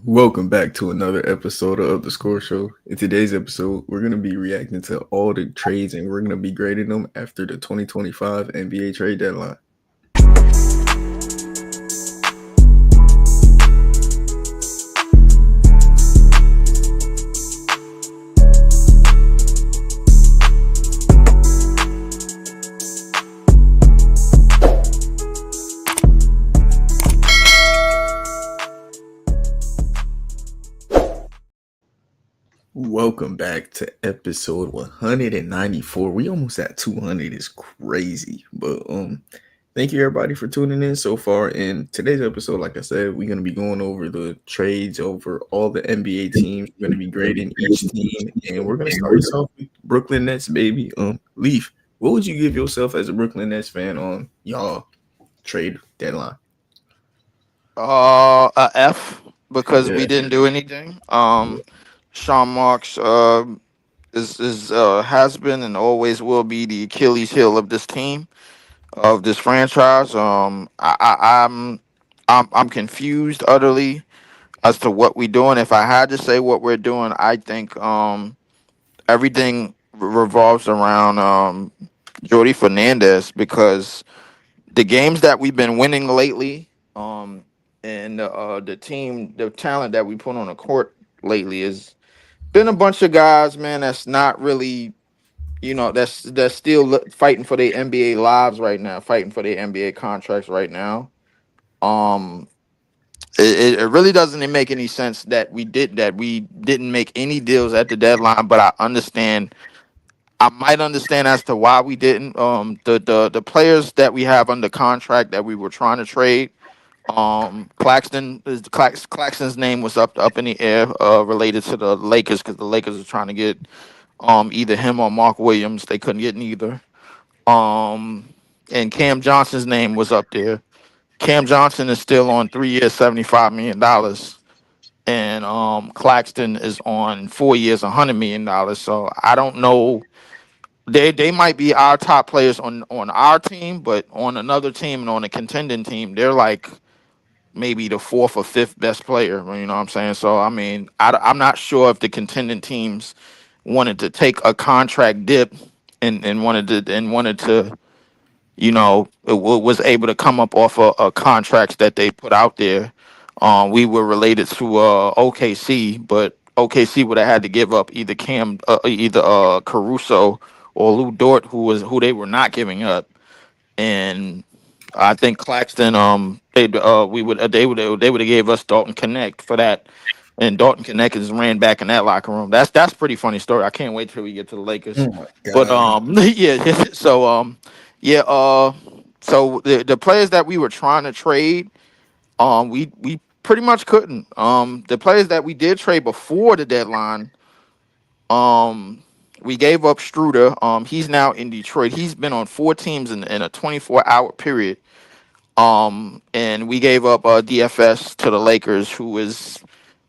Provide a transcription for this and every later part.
Welcome back to another episode of the Score Show. In today's episode, we're going to be reacting to all the trades and we're going to be grading them after the 2025 NBA trade deadline. Welcome back to episode 194. We almost at 200. It's crazy. But thank you everybody for tuning in so far. In today's episode, like I said, we're gonna be going over the trades over all the NBA teams. We're gonna be grading each team, and we're gonna start us off with Brooklyn Nets, baby. Leaf, what would you give yourself as a Brooklyn Nets fan on y'all trade deadline? A F because Yeah. we didn't do anything. Sean Marks is has been and always will be the Achilles heel of this team, of this franchise. I'm confused utterly as to what we're doing. If I had to say what we're doing, I think everything revolves around Jordy Fernandez, because the games that we've been winning lately, and the talent that we put on the court lately has been a bunch of guys, man. That's not really, that's still fighting for their NBA lives right now, fighting for their NBA contracts right now. Um, it really doesn't make any sense that we didn't make any deals at the deadline, but I might understand as to why we didn't. The players that we have under contract that we were trying to trade. Claxton's name was up in the air, related to the Lakers, because the Lakers are trying to get either him or Mark Williams. They couldn't get neither. Um, and Cam Johnson's name was up there. Cam Johnson is still on 3 years, $75 million, and Claxton is on 4 years, $100 million. So I don't know. They might be our top players on our team, but on another team and on a contending team, they're like maybe the fourth or fifth best player. You know what I'm saying? So I mean, I'm not sure if the contending teams wanted to take a contract dip and wanted to was able to come up off of contracts that they put out there. We were related to OKC, but OKC would have had to give up either Caruso or Lou Dort, who they were not giving up. And I think Claxton, they would have gave us Dalton Connect for that, and Dalton Connect is ran back in that locker room. That's pretty funny story. I can't wait till we get to the Lakers. Oh my But god. yeah, yeah, so the players that we were trying to trade, we pretty much couldn't. The players that we did trade before the deadline, um, we gave up Struder. He's now in Detroit. He's been on four teams in a 24-hour period. And we gave up DFS to the Lakers, who is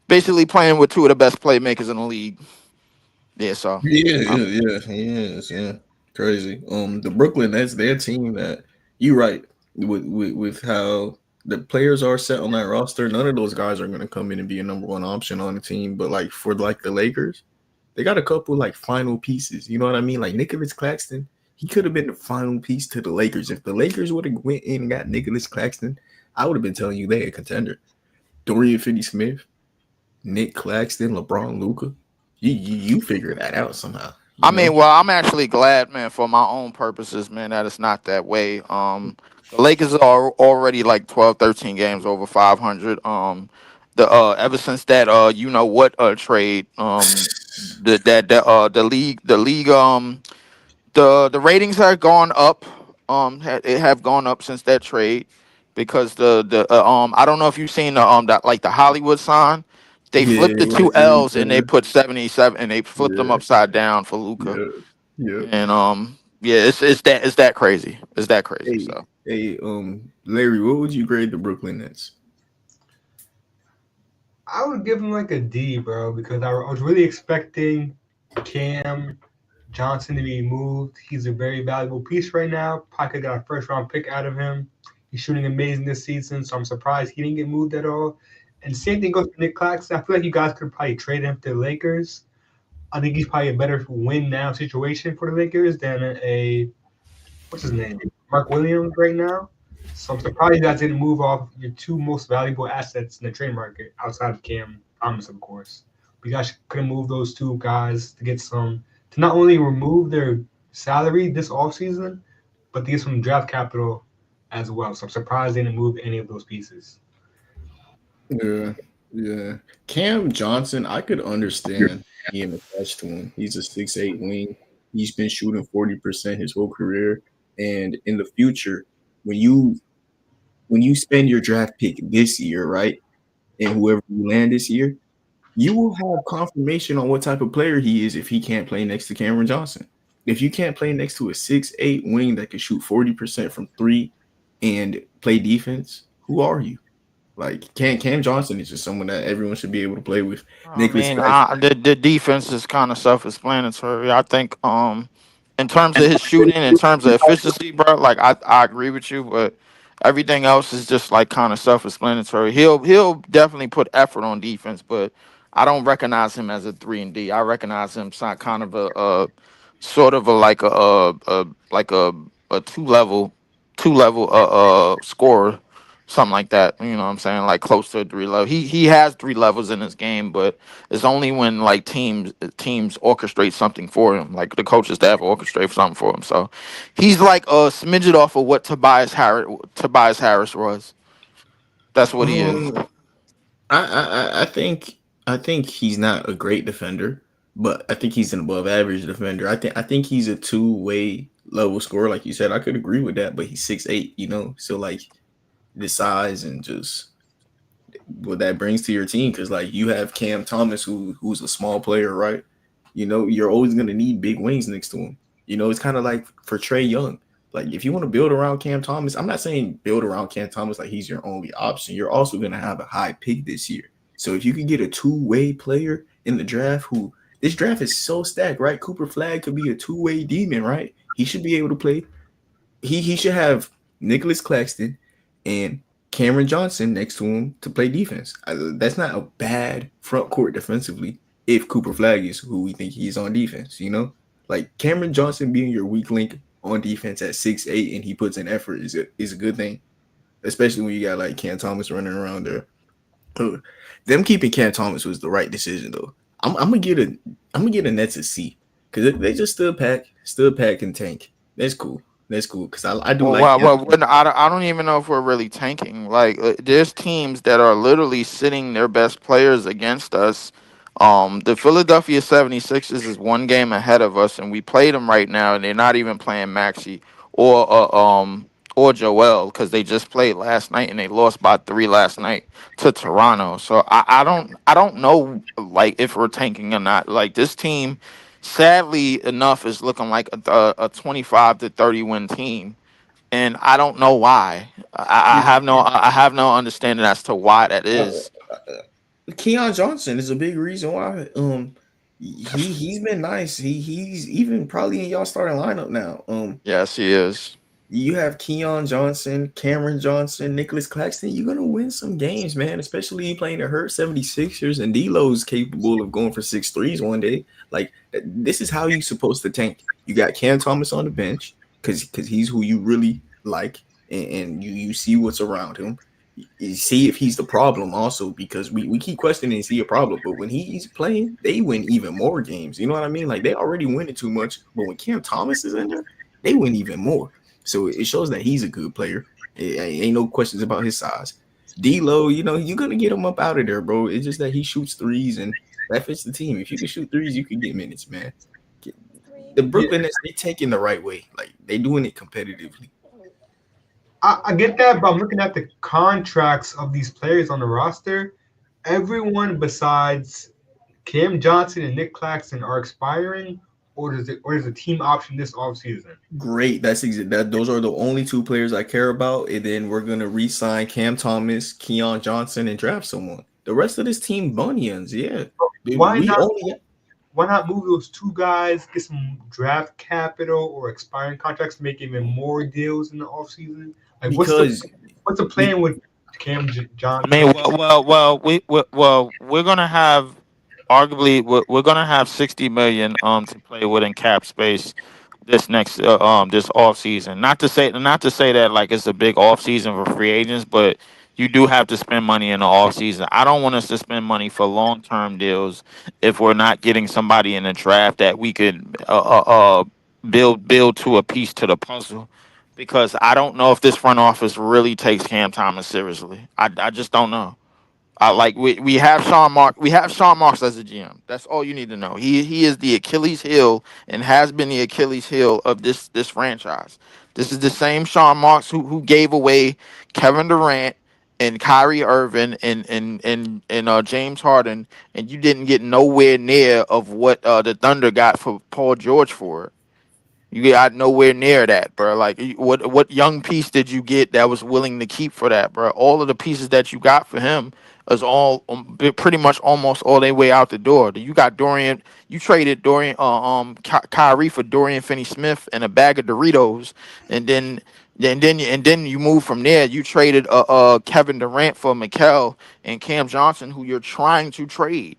basically playing with two of the best playmakers in the league. Yeah, so Yeah, um, yeah, yeah. Crazy. The Brooklyn, that's their team that you right with how the players are set on that roster. None of those guys are gonna come in and be a number one option on the team. But like for like the Lakers, they got a couple like final pieces. You know what I mean? Like Nicholas Claxton, he could have been the final piece to the Lakers. If the Lakers would have went in and got Nicholas Claxton, I would have been telling you they a contender. Dorian Finney-Smith, Nick Claxton, LeBron, Luca. You figure that out somehow. I You mean, know. well, I'm actually glad, man, for my own purposes, man, that it's not that way. The Lakers are already like 12, 13 games over 500. The Ever since that trade, the ratings have gone up. It have gone up since that trade, because I don't know if you've seen that, like, the Hollywood sign. They Yeah, flipped the with two the green L's and they center. put 77, and they flipped them Yeah, upside down for Luca. yeah, yeah. And yeah, it's that crazy. It's that crazy. Hey, So hey, Larry, what would you grade the Brooklyn Nets? I would give him like a D, bro, because I was really expecting Cam Johnson to be moved. He's a very valuable piece right now. Probably could got a first round pick out of him. He's shooting amazing this season, so I'm surprised he didn't get moved at all. And same thing goes for Nick Claxton. I feel like you guys could probably trade him to the Lakers. I think he's probably a better win now situation for the Lakers than a what's his name, Mark Williams right now. So I'm surprised you guys didn't move off your two most valuable assets in the trade market outside of Cam Thomas, of course. But you guys could have moved those two guys to get some to not only remove their salary this offseason, but to get some draft capital as well. So I'm surprised they didn't move any of those pieces. Yeah, yeah. Cam Johnson, I could understand being attached to him. He's a 6'8" wing. He's been shooting 40% his whole career. And in the future, when you spend your draft pick this year, right? And whoever you land this year, you will have confirmation on what type of player he is if he can't play next to Cameron Johnson. If you can't play next to a 6'8" wing that can shoot 40% from three and play defense, who are you? Like Cam Johnson is just someone that everyone should be able to play with. I Nicholas mean, Claxton, the defense is kind of self-explanatory. I think, in terms of his shooting, in terms of efficiency, bro, like I agree with you, but everything else is just like kind of self-explanatory. He'll definitely put effort on defense, but I don't recognize him as a 3 and D. I recognize him kind of a sort of a like a two level scorer, something like that. You know what I'm saying? Like close to a 3 level. He has 3 levels in his game, but it's only when like teams orchestrate something for him, like the coaches staff orchestrate something for him. So he's like a smidget off of what Tobias Harris was. That's what he is. um, I think he's not a great defender, but I think he's an above average defender. I think he's a two-way level scorer, like you said. I could agree with that, but he's 6'8", so like the size and just what that brings to your team, because like you have Cam Thomas who's a small player, right? You're always gonna need big wings next to him. It's kind of like for Trae Young. Like if you want to build around Cam Thomas, I'm not saying build around Cam Thomas like he's your only option. You're also gonna have a high pick this year. So if you can get a two-way player in the draft, who this draft is so stacked, right? Cooper Flag could be a two-way demon, right? He should be able to play. He should have Nicholas Claxton and Cameron Johnson next to him to play defense. That's not a bad front court defensively if Cooper Flag is who we think he is on defense, Like Cameron Johnson being your weak link on defense at 6'8" and he puts in effort is a good thing, especially when you got like Cam Thomas running around there. Them keeping Cam Thomas was the right decision though. I'm gonna get a Nets a C because they just still pack and tank. That's cool. That's cool because I do like. I don't even know if we're really tanking. Like, there's teams that are literally sitting their best players against us. The Philadelphia 76ers is 1 game ahead of us, and we played them right now, and they're not even playing Maxey or Joel because they just played last night and they lost by 3 last night to Toronto. So I don't know like if we're tanking or not. Like this team, sadly enough, is looking like a 25 to 30 win team, and I don't know why. I have no understanding as to why that is. Keon Johnson is a big reason why. He's been nice. He's even probably in y'all starting lineup now. Yes, he is. You have Keon Johnson, Cameron Johnson, Nicholas Claxton. You're gonna win some games, man. Especially you playing the hurt 76ers, and D'Lo's capable of going for 6 threes one day. Like this is how you supposed to tank. You got Cam Thomas on the bench because he's who you really like, and you see what's around him. You see if he's the problem also, because we keep questioning is he a problem, but when he's playing, they win even more games. You know what I mean? Like they already win it too much, but when Cam Thomas is in there, they win even more. So it shows that he's a good player. Ain't no questions about his size. D'Lo, you're gonna get him up out of there, bro. It's just that he shoots threes, and that fits the team. If you can shoot threes, you can get minutes, man. The Brooklyn Nets, they taking the right way. Like they doing it competitively. I get that, but I'm looking at the contracts of these players on the roster. Everyone besides Cam Johnson and Nick Claxton are expiring, or is the team option this offseason? Great. Those are the only 2 players I care about, and then we're gonna re-sign Cam Thomas, Keon Johnson, and draft someone. The rest of this team, Bunions, yeah. Why not move those 2 guys, get some draft capital or expiring contracts to make even more deals in the offseason? Like, what's the plan with Johnson. I mean, we're gonna have arguably we're gonna have 60 million to play with in cap space this off season. Not to say that like it's a big off season for free agents, but you do have to spend money in the off season. I don't want us to spend money for long term deals if we're not getting somebody in the draft that we could build to a piece to the puzzle. Because I don't know if this front office really takes Cam Thomas seriously. I just don't know. Like we have Sean Marks as a GM. That's all you need to know. He is the Achilles heel and has been the Achilles heel of this franchise. This is the same Sean Marks who gave away Kevin Durant and Kyrie Irving and James Harden, and you didn't get nowhere near of what the Thunder got for Paul George for it. You got nowhere near that, bro. Like, what young piece did you get that was willing to keep for that, bro? All of the pieces that you got for him is all pretty much almost all their way out the door. You got Dorian. You traded Kyrie for Dorian Finney-Smith and a bag of Doritos, and then you move from there. You traded Kevin Durant for Mikal and Cam Johnson, who you're trying to trade.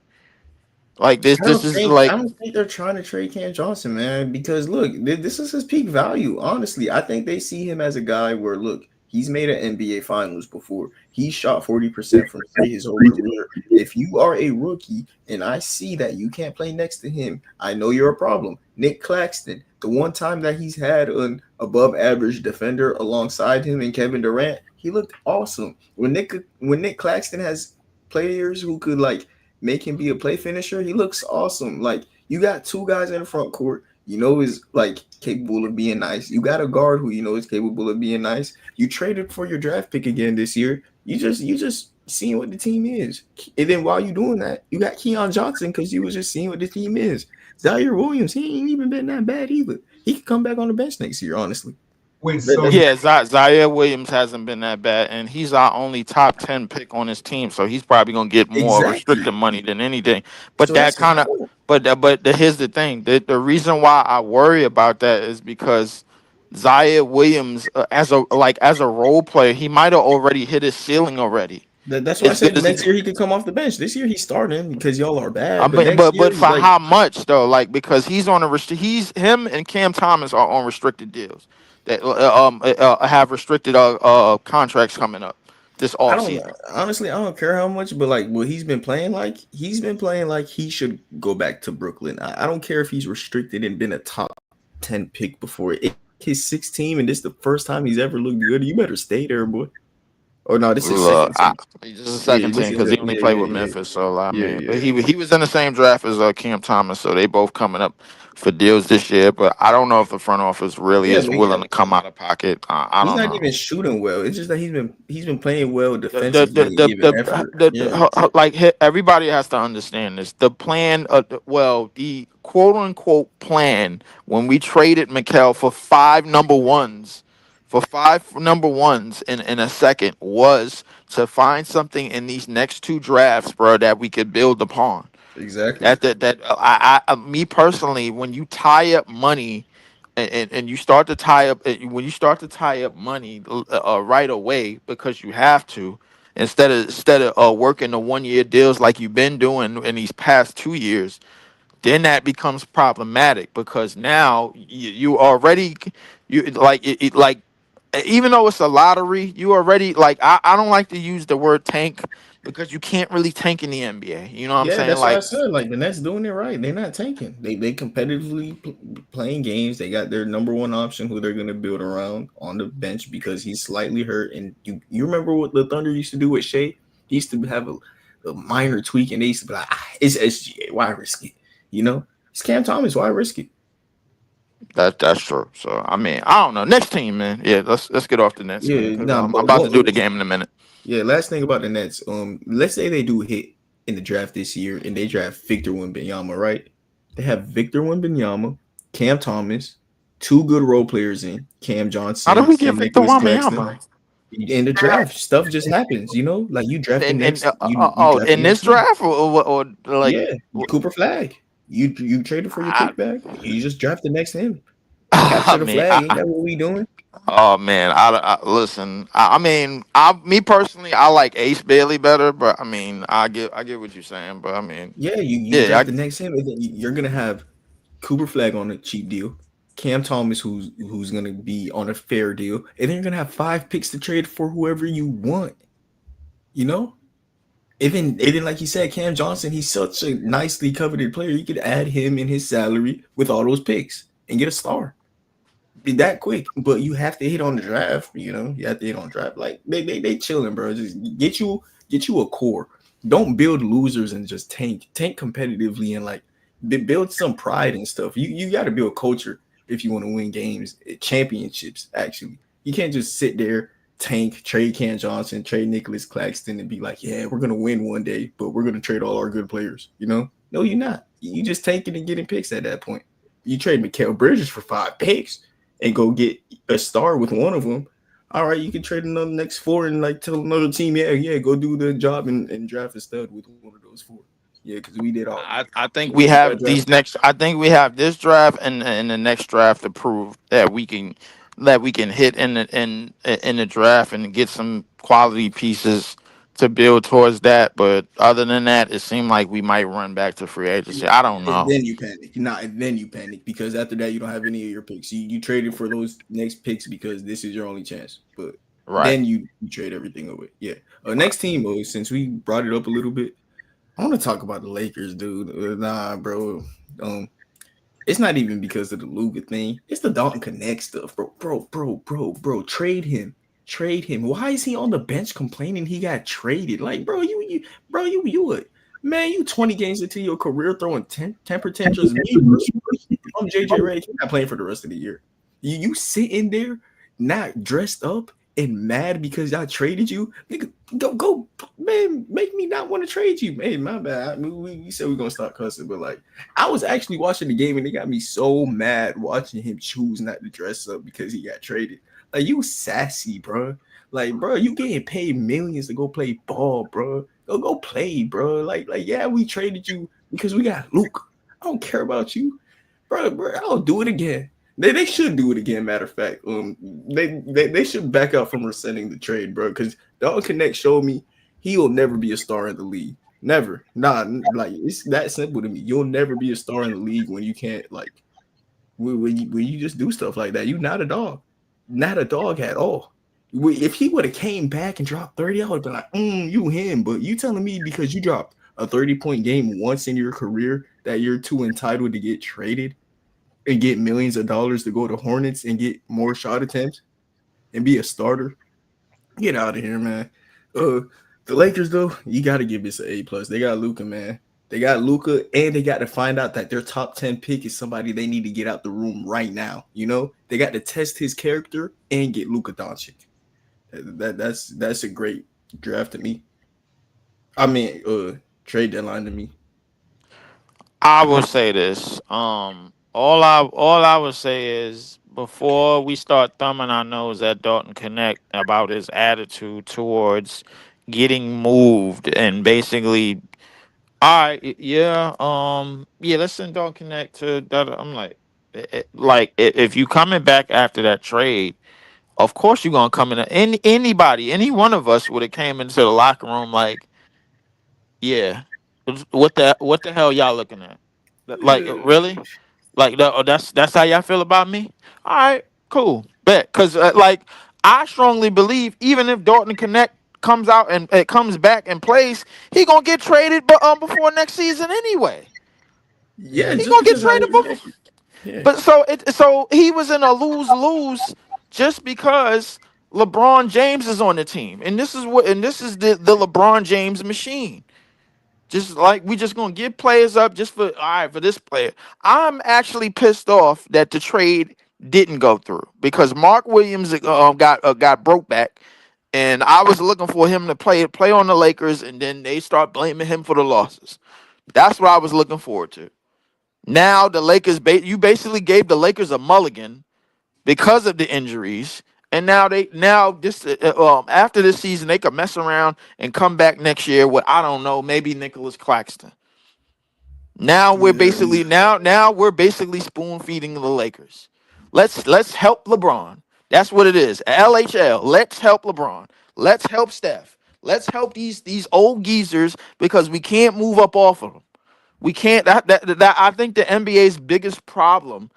Like this, this is like I don't think they're trying to trade Cam Johnson, man. Because look, this is his peak value. Honestly, I think they see him as a guy where look, he's made an NBA Finals before. He shot 40% from three his whole career. If you are a rookie and I see that you can't play next to him, I know you're a problem. Nick Claxton, the one time that he's had an above average defender alongside him and Kevin Durant, he looked awesome. When Nick Claxton has players who could like make him be a play finisher, he looks awesome. Like you got two guys in the front court, you know, is like capable of being nice. You got a guard who you know is capable of being nice. You traded for your draft pick again this year. You just seeing what the team is. And then while you doing that, you got Keon Johnson because you was just seeing what the team is. Zaire Williams, he ain't even been that bad either. He could come back on the bench next year, honestly. Wait, so yeah, Zaire Williams hasn't been that bad, and he's our only top 10 pick on his team, so he's probably gonna get more Exactly. restricted money than anything. But So that that's kind of, the point. but here's the thing: the reason why I worry about that is because Zaire Williams, as a role player, he might have already hit his ceiling already. That's why I It's said good. next year he could come off the bench. This year he's starting because y'all are bad. I But mean, next but year but he's for like, how much though? Like because he's on a him and Cam Thomas are on restricted deals that have restricted contracts coming up this I off don't season. honestly, I don't care how much, but like what he's been playing like he should go back to Brooklyn. I don't care if he's restricted and been a top 10 pick before. His sixth team, and this is the first time he's ever looked good. You better stay there, boy. Or no, this is second team. He's just a second team because he only played with Memphis. So I mean, but he was in the same draft as Cam Thomas, so they both coming up for deals this year. But I don't know if the front office really is but willing to come out of pocket. I he's don't not know. even shooting well. It's just that he's been playing well defensively and giving effort. Everybody has to understand this. The plan, the quote unquote plan when we traded Mikal for five number ones in a second was to find something in these next two drafts, bro, that we could build upon. Exactly. Me personally, when you tie up money and you start to tie up when you start to tie up money right away because you have to instead of working the 1 year deals like you've been doing in these past 2 years, then that becomes problematic because now you already you like it like even though it's a lottery, you already like I don't like to use the word tank because you can't really tank in the NBA. You know what I'm saying? That's what I Like said. Like the Nets doing it right. They're not tanking. They competitively playing games. They got their number one option who they're gonna build around on the bench because he's slightly hurt. And you remember what the Thunder used to do with Shea? He used to have a minor tweak, and they used to be like, "It's SGA. Why risk it? You know, it's Cam Thomas. Why risk it?" that's true. So I mean, I don't know. Next team, man. Yeah, let's get off the Nets. Yeah, Man, nah, I'm but about to do the game in a minute. Yeah, last thing about the Nets. Let's say they do hit in the draft this year and they draft Victor Wembanyama, right? They have Victor Wembanyama, Cam Thomas, two good role players in Cam Johnson. How do we get and Victor Nicholas Wembanyama? Claxton. In the draft, stuff just happens, you know. Like you draft the next. In this draft or like Cooper Flag. You traded for your pick back. You just draft the next him. Capture the mean, flag. Ain't that what we doing? oh man, listen. I mean, me personally, I like Ace Bailey better, but I mean, I get what you're saying, but I mean, Yeah, you yeah, draft the next him, and then you're gonna have Cooper Flag on a cheap deal, Cam Thomas who's gonna be on a fair deal, and then you're gonna have 5 picks to trade for whoever you want. You know, and then like you said, Cam Johnson, he's such a nicely coveted player. You could add him in his salary with all those picks and get a star. Be that quick, but you have to hit on the draft. You know, you have to hit on draft. Like they chilling, bro. Just get you a core. Don't build losers and just tank competitively and like build some pride and stuff. You got to build culture if you want to win games, championships. Actually, you can't just sit there tank, trade Cam Johnson, trade Nicholas Claxton, and be like, yeah, we're gonna win one day, but we're gonna trade all our good players. You know, no, you're not. You just tanking and getting picks at that point. You trade Mikal Bridges for 5 picks and go get a star with one of them. All right, you can trade another next 4 and like tell another team, yeah, go do the job and draft a stud with one of those 4. Yeah, because we did all. I think we have these next. I think we have this draft and the next draft to prove that we can hit in the draft and get some quality pieces to build towards that. But other than that, it seemed like we might run back to free agency. I don't And know. then you panic. And then you panic because after that you don't have any of your picks. You traded for those next picks because this is your only chance. But Right. then you trade everything away. Yeah. Next team, since we brought it up a little bit, I want to talk about the Lakers, dude. Nah, bro. It's not even because of the Luka thing. It's the Dalton Connect stuff, bro. Trade him. Trade him. Why is he on the bench complaining he got traded? Like, bro, you would. Man, you 20 games into your career throwing temper tantrums. I'm JJ Redick. He's not playing for the rest of the year. You sitting there not dressed up and mad because I traded you. Nigga, go, man, make me not want to trade you. Man, my bad. I mean, we said we're going to stop cussing, but like, I was actually watching the game and it got me so mad watching him choose not to dress up because he got traded. Like, you sassy, bro. Like, bro, you getting paid millions to go play ball, bro. Go play, bro. Like, yeah, we traded you because we got Luke. I don't care about you, bro. I'll do it again. They should do it again. Matter of fact, they should back out from rescinding the trade, bro. Because Dalton Connect showed me he will never be a star in the league. Never. Nah, like it's that simple to me. You'll never be a star in the league when you can't like when you just do stuff like that. You're not a dog. Not a dog at all. If he would have came back and dropped 30, I would have been like, you him. But you telling me because you dropped a 30-point game once in your career that you're too entitled to get traded and get millions of dollars to go to Hornets and get more shot attempts and be a starter? Get out of here, man. The Lakers, though, you got to give this an A+. They got Luka, man. They got Luka, and they got to find out that their top 10 pick is somebody they need to get out the room right now. You know, they got to test his character and get Luka Doncic. That's a great draft to me. I mean, trade deadline to me. I will say this. All I would say is before we start thumbing our nose at Dalton Connect about his attitude towards getting moved and basically, all right, yeah, let's send Dalton Connect to that. I'm like, if you coming back after that trade, of course you're gonna come in. Any one of us would have came into the locker room like, yeah, what the hell y'all looking at? Like really? Like that's how y'all feel about me? All right, cool, bet. Because like I strongly believe even if Dalton Connect comes out and comes back and plays, he gonna get traded, but before next season anyway. Yeah, He just gonna get because how traded before. yeah. But so he was in a lose just because LeBron James is on the team, and this is the LeBron James machine. Just like we just gonna give players up just for all right for this player. I'm actually pissed off that the trade didn't go through because Mark Williams got broke back, and I was looking for him to play on the Lakers, and then they start blaming him for the losses. That's what I was looking forward to. Now the Lakers, you basically gave the Lakers a mulligan because of the injuries. And now this after this season they could mess around and come back next year with I don't know maybe Nicholas Claxton. Now we're basically spoon feeding the Lakers. Let's help LeBron. That's what it is. LHL. Let's help LeBron. Let's help Steph. Let's help these old geezers because we can't move up off of them. We can't. That I think the NBA's biggest problem.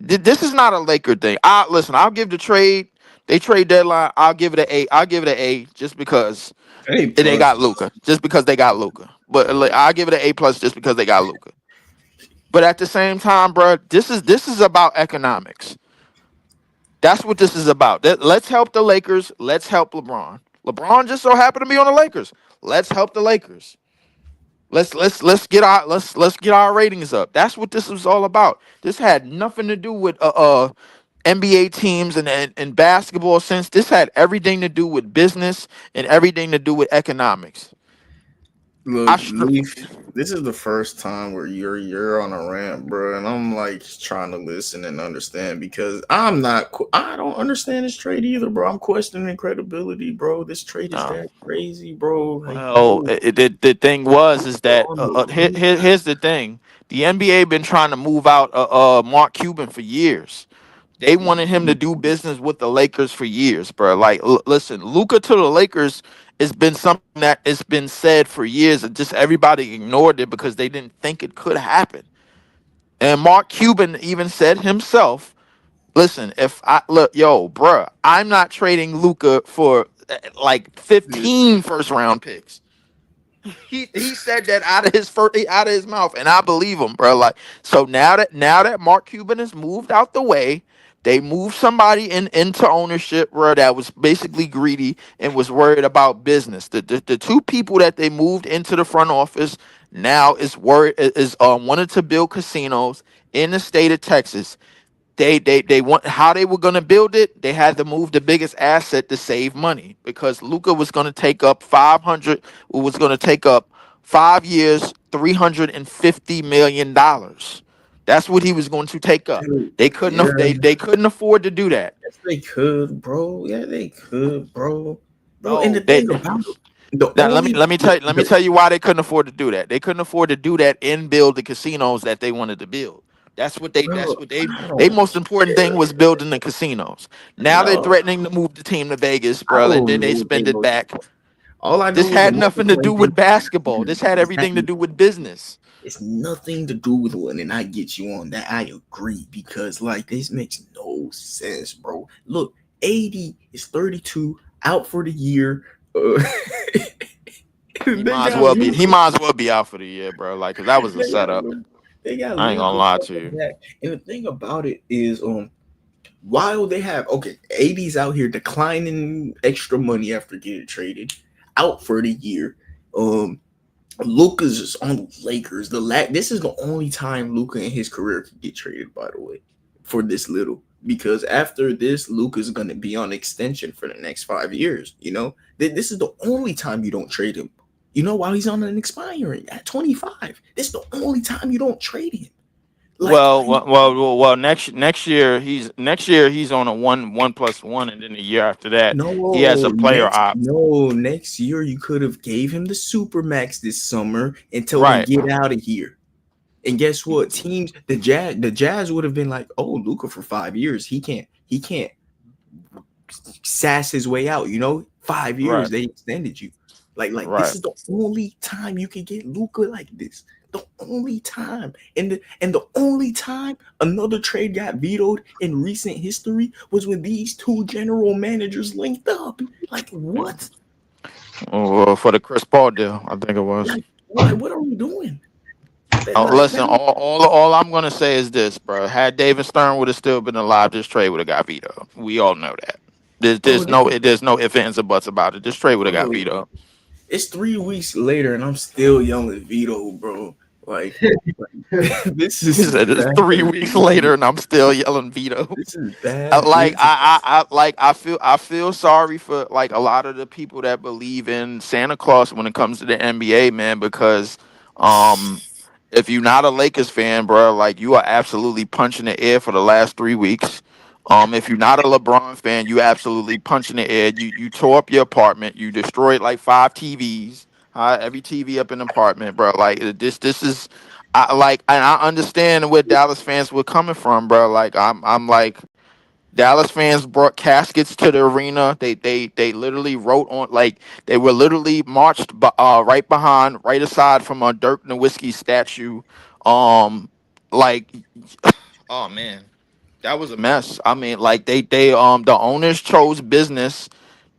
This is not a Laker thing. I listen. I'll give the trade. They trade deadline. I'll give it an A. I'll give it an A just because A they got plus. Luca. Just because they got Luca. But like, I'll give it an A plus just because they got Luca. But at the same time, bro, this is about economics. That's what this is about. Let's help the Lakers. Let's help LeBron. LeBron just so happened to be on the Lakers. Let's help the Lakers. Let's get our ratings up. That's what this was all about. This had nothing to do with NBA teams and basketball sense. This had everything to do with business and everything to do with economics. I Look, str- Leaf, this is the first time where you're on a rant, bro, and I'm like trying to listen and understand because I don't understand this trade either, bro. I'm questioning credibility, bro. This trade is no. that crazy, bro. Like, Well, bro, the thing was is that on the here's the thing. The NBA been trying to move out Mark Cuban for years. They wanted him to do business with the Lakers for years, bro. Like, listen, Luca to the Lakers has been something that has been said for years, and just everybody ignored it because they didn't think it could happen. And Mark Cuban even said himself, "Listen, if I look, yo, bro, I'm not trading Luca for like 15 first round picks." He said that out of his mouth, and I believe him, bro. Like, so now that Mark Cuban has moved out the way, they moved somebody into ownership, bro, that was basically greedy and was worried about business. The two people that they moved into the front office now is worried is wanted to build casinos in the state of Texas. They want how they were going to build it. They had to move the biggest asset to save money because Luca was going to take up 500. Was going to take up 5 years, $350 million. That's what he was going to take up. They couldn't. yeah, They couldn't afford to do that. yes, they could, bro. Yeah, they could, bro. Bro, and No, the they. thing about it, the Now only let me tell you why they couldn't afford to do that. They couldn't afford to do that and build the casinos that they wanted to build. That's bro, what I they don't most important thing care. was building the casinos. Now they're No, threatening to move the team to Vegas, I bro, and don't then know they what they spend it go. back. All I This know is the had nothing to do motherfucking with basketball. This had everything to exactly. do with business. It's nothing to do with one, and I get you on that. I agree because like this makes no sense, bro. Look, 80 is 32 out for the year. They got He Luka. might as well be out for the year, bro. Like, cause that was a They got setup. Luka. They got I ain't gonna Luka lie to coming you. back. And the thing about it is, while they have 80's out here declining extra money after getting traded, out for the year. Um, Luka's is on the Lakers. This is the only time Luka in his career could get traded, by the way, for this little. Because after this, Luka's gonna be on extension for the next 5 years. You know, this is the only time you don't trade him. You know, while he's on an expiring at 25, this is the only time you don't trade him. Like Next Next year he's on a one plus one, and then the year after that he has no, a player op. next year you could have gave him the super max this summer and told him Right. get out of here. And guess what? Teams, the Jazz would have been like, "Oh, Luca for 5 years, he can't sass his way out." 5 years Right. they extended you. Like this Right. is the only time you can get Luca like this. The only time, and the only time another trade got vetoed in recent history was when these two general managers linked up. Like what? For the Chris Paul deal, I think it was. Like what are we doing? Oh, Like listen, that. all I'm gonna say is this, bro. Had David Stern would have still been alive, this trade would have got vetoed. We all know that. Bro, There's no ifs ands or buts about it. This trade would have got bro, vetoed. it's 3 weeks later and I'm still yelling veto, bro. Like, this He is said it's bad. 3 weeks later, and I'm still yelling veto. This is bad Like business. I feel sorry for like a lot of the people that believe in Santa Claus when it comes to the NBA, man, because um if you're not a Lakers fan, bro, like you are absolutely punching the air for the last 3 weeks. If you're not a LeBron fan, you absolutely punching the air. You tore up your apartment. You destroyed like 5 TVs. Every TV up in the apartment, bro. Like this is and I understand where Dallas fans were coming from, bro. Like I'm like Dallas fans brought caskets to the arena. They literally wrote on, like, they were literally marched right behind, right aside from a Dirk Nowitzki statue. Um, like, oh man, that was a mess. I mean, like the owners chose business.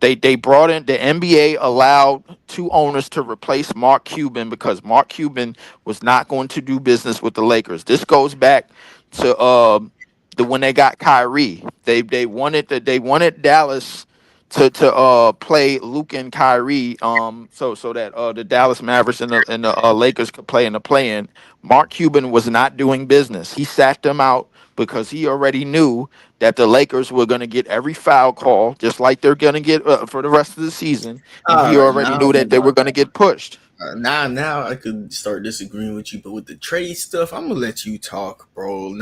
They brought in, the NBA allowed two owners to replace Mark Cuban because Mark Cuban was not going to do business with the Lakers. This goes back to the when they got Kyrie. They wanted Dallas to play Luke and Kyrie so that the Dallas Mavericks and the Lakers could play in the play-in. Mark Cuban was not doing business. He sat them out because he already knew that the Lakers were going to get every foul call, just like they're going to get for the rest of the season, and All he right, already knew that they were going to get pushed. now I could start disagreeing with you, but with the trade stuff, I'm gonna let you talk, bro.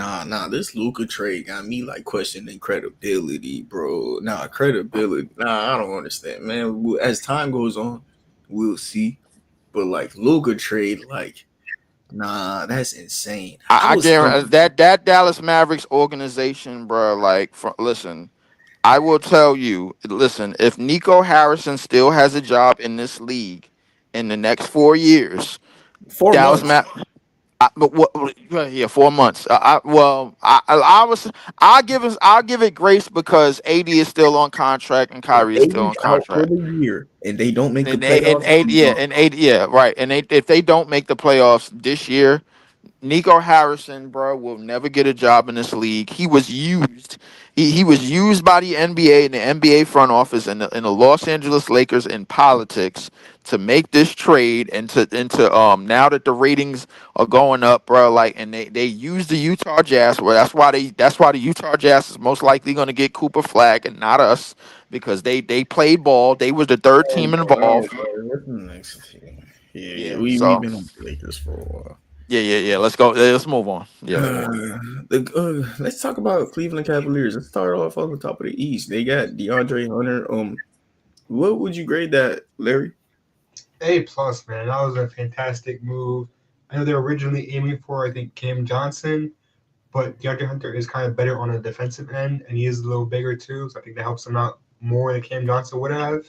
This Luka trade got me like questioning credibility, bro. Credibility. I don't understand, man. As time goes on, we'll see. But like Luka trade, like, that's insane. I I was guarantee thinking, that Dallas Mavericks organization, bro. Like, listen, I will tell you, listen, if Nico Harrison still has a job in this league in the next 4 years, 4 months. Dallas Ma but what? Yeah, 4 months. I'll give it grace because AD is still on contract and If Kyrie is still AD's on out for contract. the year and they don't make the And playoffs, eight, I'm yeah, gone. and eight, yeah, right. And if they don't make the playoffs this year, Nico Harrison, bro, will never get a job in this league. He was used. He was used by the NBA and the NBA front office and the Los Angeles Lakers in politics to make this trade and to now that the ratings are going up, bro. Like, and they use the Utah Jazz. Well, that's why the Utah Jazz is most likely going to get Cooper Flag and not us because they played ball. They was the third team All right, involved. bro. What's the next thing? Yeah. Yeah. We've So been on the Lakers for a while. yeah. Let's go. Let's move on. Yeah. Let's talk about Cleveland Cavaliers. Let's start off on the top of the East. They got DeAndre Hunter. What would you grade that, Larry? A+, man. That was a fantastic move. I know they were originally aiming for, I think, Cam Johnson, but DeAndre Hunter is kind of better on the defensive end, and he is a little bigger too, so I think that helps him out more than Cam Johnson would have.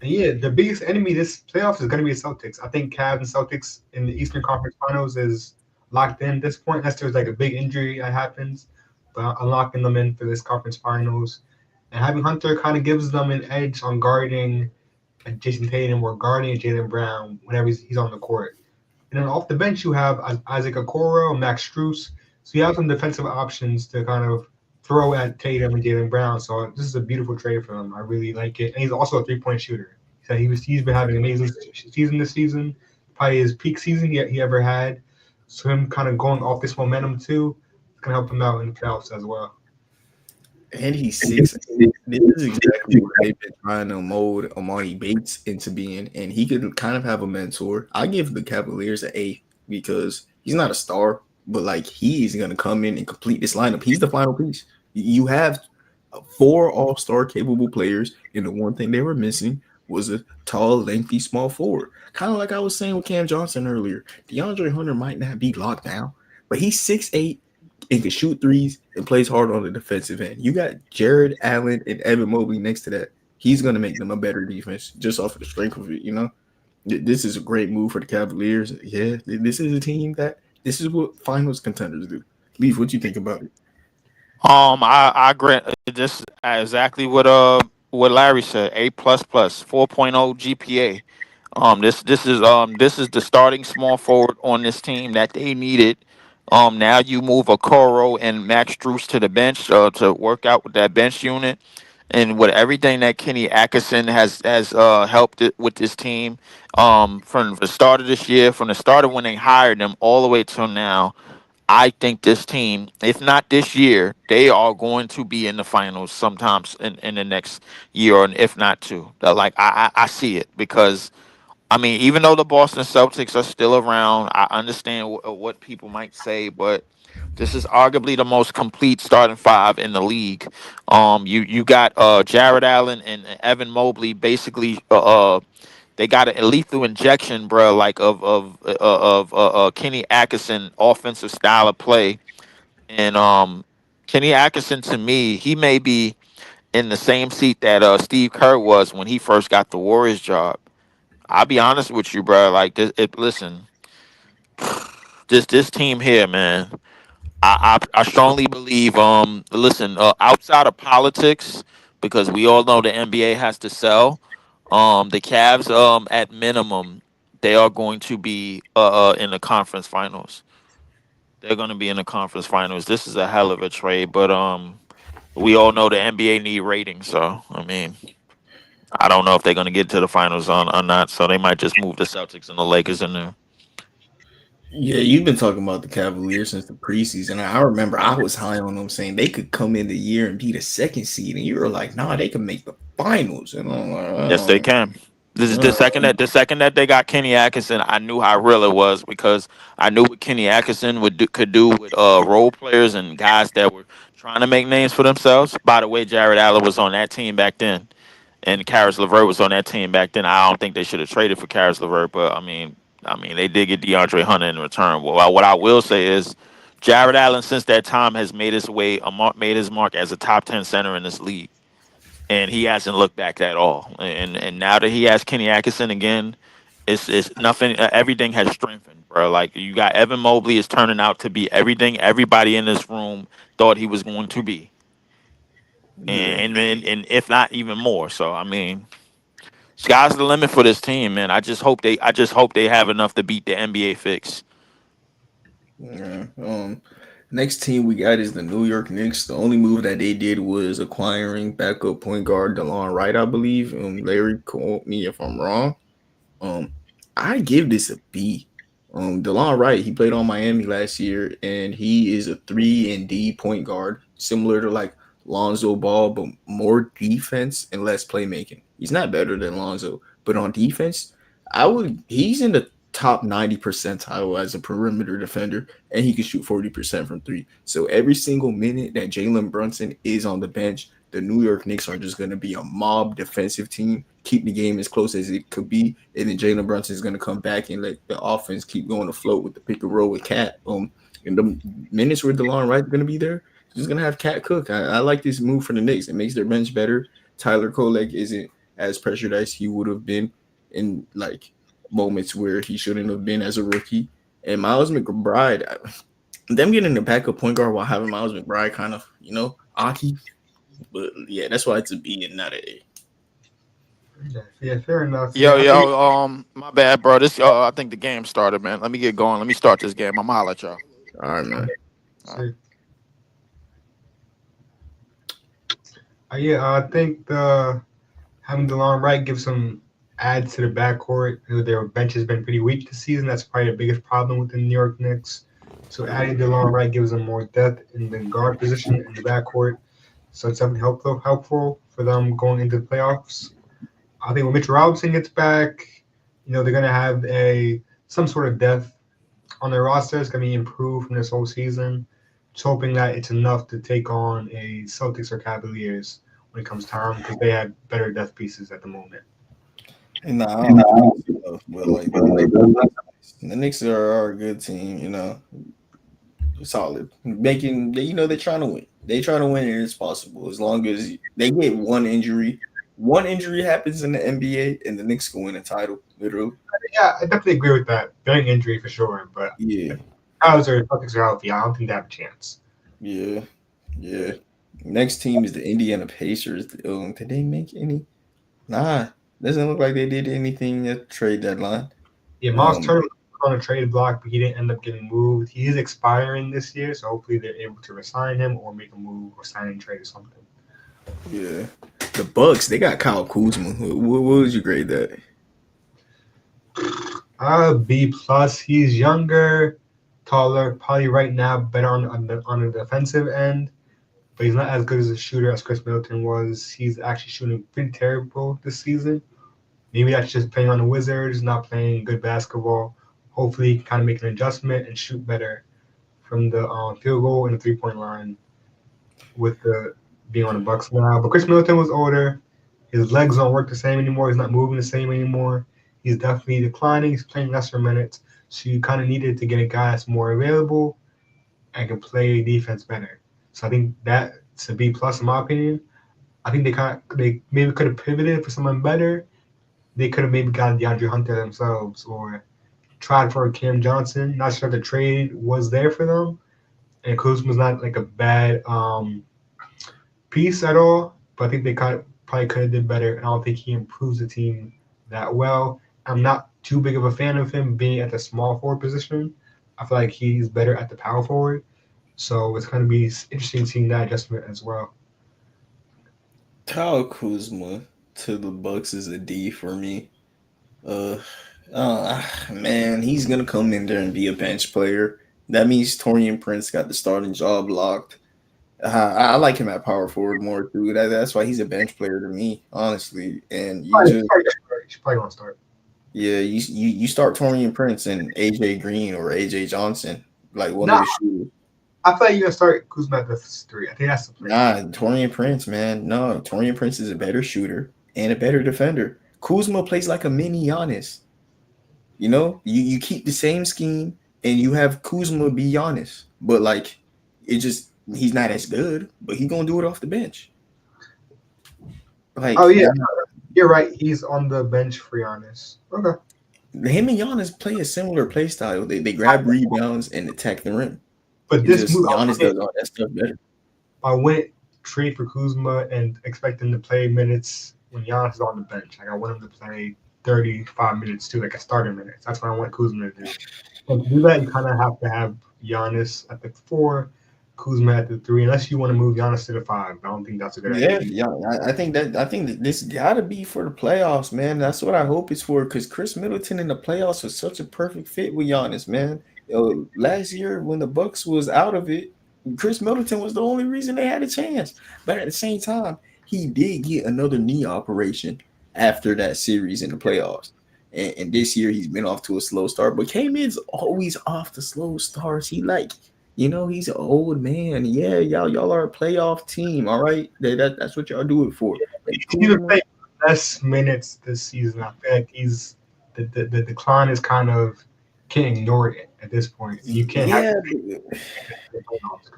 And yeah, the biggest enemy this playoffs is going to be the Celtics. I think Cavs and Celtics in the Eastern Conference Finals is locked in at this point, unless there's like a big injury that happens. But I'm locking them in for this conference finals. And having Hunter kind of gives them an edge on guarding Jason Tatum or guarding Jaylen Brown whenever he's on the court. And then off the bench, you have Isaac Okoro, Max Strus. So you have some defensive options to kind of throw at Tatum and Jaylen Brown. So this is a beautiful trade for him. I really like it. And he's also a three-point shooter. So he's been having an amazing season this season, probably his peak season he ever had. So him kind of going off this momentum too, it's gonna help him out in the playoffs as well. And he's 6'8". This is exactly what they've been trying to mold Amani Bates into being, and he could kind of have a mentor. I give the Cavaliers an A because he's not a star, but like he's gonna come in and complete this lineup. He's the final piece. You have 4 all-star capable players, and the one thing they were missing was a tall, lengthy, small forward. Kind of like I was saying with Cam Johnson earlier. DeAndre Hunter might not be locked down, but he's 6'8" and can shoot threes and plays hard on the defensive end. You got Jared Allen and Evan Mobley next to that. He's going to make them a better defense just off of the strength of it, you know? This is a great move for the Cavaliers. Yeah, this is a team this is what finals contenders do. Leaf, what you think about it? I agree. This is exactly what Larry said. A++, 4.0 GPA. This is the starting small forward on this team that they needed. Now you move Okoro and Max Strus to the bench to work out with that bench unit, and with everything that Kenny Atkinson has helped it with this team. From the start of this year, from the start of when they hired them all the way till now. I think this team, if not this year, they are going to be in the finals sometimes in the next year, or if not two. Like I see it because I mean, even though the Boston Celtics are still around, I understand what people might say, but this is arguably the most complete starting five in the league. You got Jared Allen and Evan Mobley basically they got a lethal injection, bro, like of Kenny Atkinson offensive style of play. And Kenny Atkinson, to me, he may be in the same seat that Steve Kerr was when he first got the Warriors job. I'll be honest with you, bro. Like listen, this team here, man. I strongly believe. Listen, outside of politics, because we all know the NBA has to sell. The Cavs, at minimum, they are going to be in the conference finals. They're going to be in the conference finals. This is a hell of a trade, but we all know the NBA need ratings. So I mean, I don't know if they're going to get to the finals or not. So they might just move the Celtics and the Lakers in there. Yeah, you've been talking about the Cavaliers since the preseason. I remember I was high on them saying they could come in the year and be the second seed, and you were like, "Nah, they can make the finals." And I'm like, Yes, they can. This is uh, the second that they got Kenny Atkinson, I knew how real it was because I knew what Kenny Atkinson could do with role players and guys that were trying to make names for themselves. By the way, Jared Allen was on that team back then, and Karis LeVert was on that team back then. I don't think they should have traded for Karis LeVert, but I mean, they did get DeAndre Hunter in return. Well, what I will say is, Jared Allen since that time has made made his mark as a top 10 center in this league, and he hasn't looked back at all. And now that he has Kenny Atkinson again, it's nothing. Everything has strengthened, bro. Like you got Evan Mobley is turning out to be everything everybody in this room thought he was going to be, yeah, and if not even more. So I mean, sky's the limit for this team, man. I just hope they have enough to beat the NBA fix. yeah. Next team we got is the New York Knicks. The only move that they did was acquiring backup point guard DeLon Wright, I believe. Larry, quote me if I'm wrong. Um, I give this a B. DeLon Wright, he played on Miami last year, and he is a 3 and D point guard, similar to like Lonzo Ball, but more defense and less playmaking. He's not better than Lonzo, but on defense, he's in the top 90 percentile as a perimeter defender, and he can shoot 40% from three. So every single minute that Jalen Brunson is on the bench, the New York Knicks are just going to be a mob defensive team, keep the game as close as it could be, and then Jalen Brunson is going to come back and let the offense keep going afloat with the pick and roll with Cat. And the minutes where DeLon Wright's going to be there, he's going to have Cat cook. I like this move for the Knicks. It makes their bench better. Tyler Kolek isn't as pressured as he would have been in like moments where he shouldn't have been as a rookie. And Miles McBride, them getting the backup point guard while having Miles McBride kind of, Aki. But yeah, that's why it's a B and not a A. Yeah, fair enough. Yo, Yeah, I think my bad, bro. This, I think the game started, man. Let me get going. Let me start this game. I'm gonna holler at y'all. All right, man. I think having DeLon Wright gives some adds to the backcourt. Their bench has been pretty weak this season. That's probably the biggest problem with the New York Knicks. So adding DeLon Wright gives them more depth in the guard position in the backcourt. So it's definitely helpful for them going into the playoffs. I think when Mitchell Robinson gets back, they're going to have some sort of depth on their roster. It's going to be improved from this whole season. Just hoping that it's enough to take on a Celtics or Cavaliers when it comes time because they have better depth pieces at the moment. And I don't think so, but like the Knicks are a good team, solid. They're trying to win. They try to win and it's possible as long as they get one injury. One injury happens in the NBA and the Knicks can win a title, literally. Yeah, I definitely agree with that. Big injury for sure, but Yeah. Cavs or Celtics are healthy. I don't think they have a chance. Yeah. Next team is the Indiana Pacers. Did they make any? Nah, doesn't look like they did anything at the trade deadline. Yeah, Miles Turner was on a trade block, but he didn't end up getting moved. He is expiring this year, so hopefully they're able to resign him or make a move or sign and trade or something. Yeah. The Bucks, they got Kyle Kuzma. What would you grade that? B+. He's younger, taller, probably right now better on the defensive end, but he's not as good as a shooter as Chris Middleton was. He's actually shooting pretty terrible this season. Maybe that's just playing on the Wizards, not playing good basketball. Hopefully, he can kind of make an adjustment and shoot better from the field goal and the three-point line with the being on the Bucks now. But Chris Middleton was older. His legs don't work the same anymore. He's not moving the same anymore. He's definitely declining. He's playing lesser minutes. So you kind of needed to get a guy that's more available and can play defense better. So I think that's a B plus in my opinion. I think they maybe could have pivoted for someone better. They could have maybe gotten DeAndre Hunter themselves or tried for Cam Johnson. Not sure the trade was there for them. And Kuzma's not like a bad piece at all, but I think they probably could have did better. And I don't think he improves the team that well. I'm not too big of a fan of him being at the small forward position. I feel like he's better at the power forward. So it's going to be interesting seeing that adjustment as well. Kyle Kuzma to the Bucks is a D for me. Man, he's gonna come in there and be a bench player. That means Torian Prince got the starting job locked. I like him at power forward more too. That's why he's a bench player to me, honestly. And you just He's probably going to start. yeah, you start Torian Prince and AJ Green or AJ Johnson, like one Nah. of the shooters. I feel like you're going to start Kuzma at the 3. I think that's the plan. Nah, Torian Prince, man. No, Torian Prince is a better shooter and a better defender. Kuzma plays like a mini Giannis. You know, you keep the same scheme and you have Kuzma be Giannis, but like it just he's not as good, but he's gonna do it off the bench. Like Oh, yeah. You're right. He's on the bench for Giannis. Okay. him and Giannis play a similar play style. They grab rebounds and attack the ring. But It's this just move, Giannis does all that stuff better. I wouldn't trade for Kuzma and expect him to play minutes when Giannis is on the bench. Like I want him to play 35 minutes too, like a starter minutes. That's what I want Kuzma to do. But to do that, you kind of have to have Giannis at the 4, Kuzma at the 3, unless you want to move Giannis to the 5. I don't think that's a good idea. Yeah. I think that this gotta be for the playoffs, man. That's what I hope it's for. Because Chris Middleton in the playoffs was such a perfect fit with Giannis, man. Last year when the Bucks was out of it, Chris Middleton was the only reason they had a chance. But at the same time, he did get another knee operation after that series in the playoffs. And this year he's been off to a slow start. But K-Mid's always off the slow starts. He's an old man. Yeah, y'all are a playoff team, all right? That's what y'all do it for. He's even playing less minutes this season. I feel like the decline is kind of can't ignore it at this point. You can't have you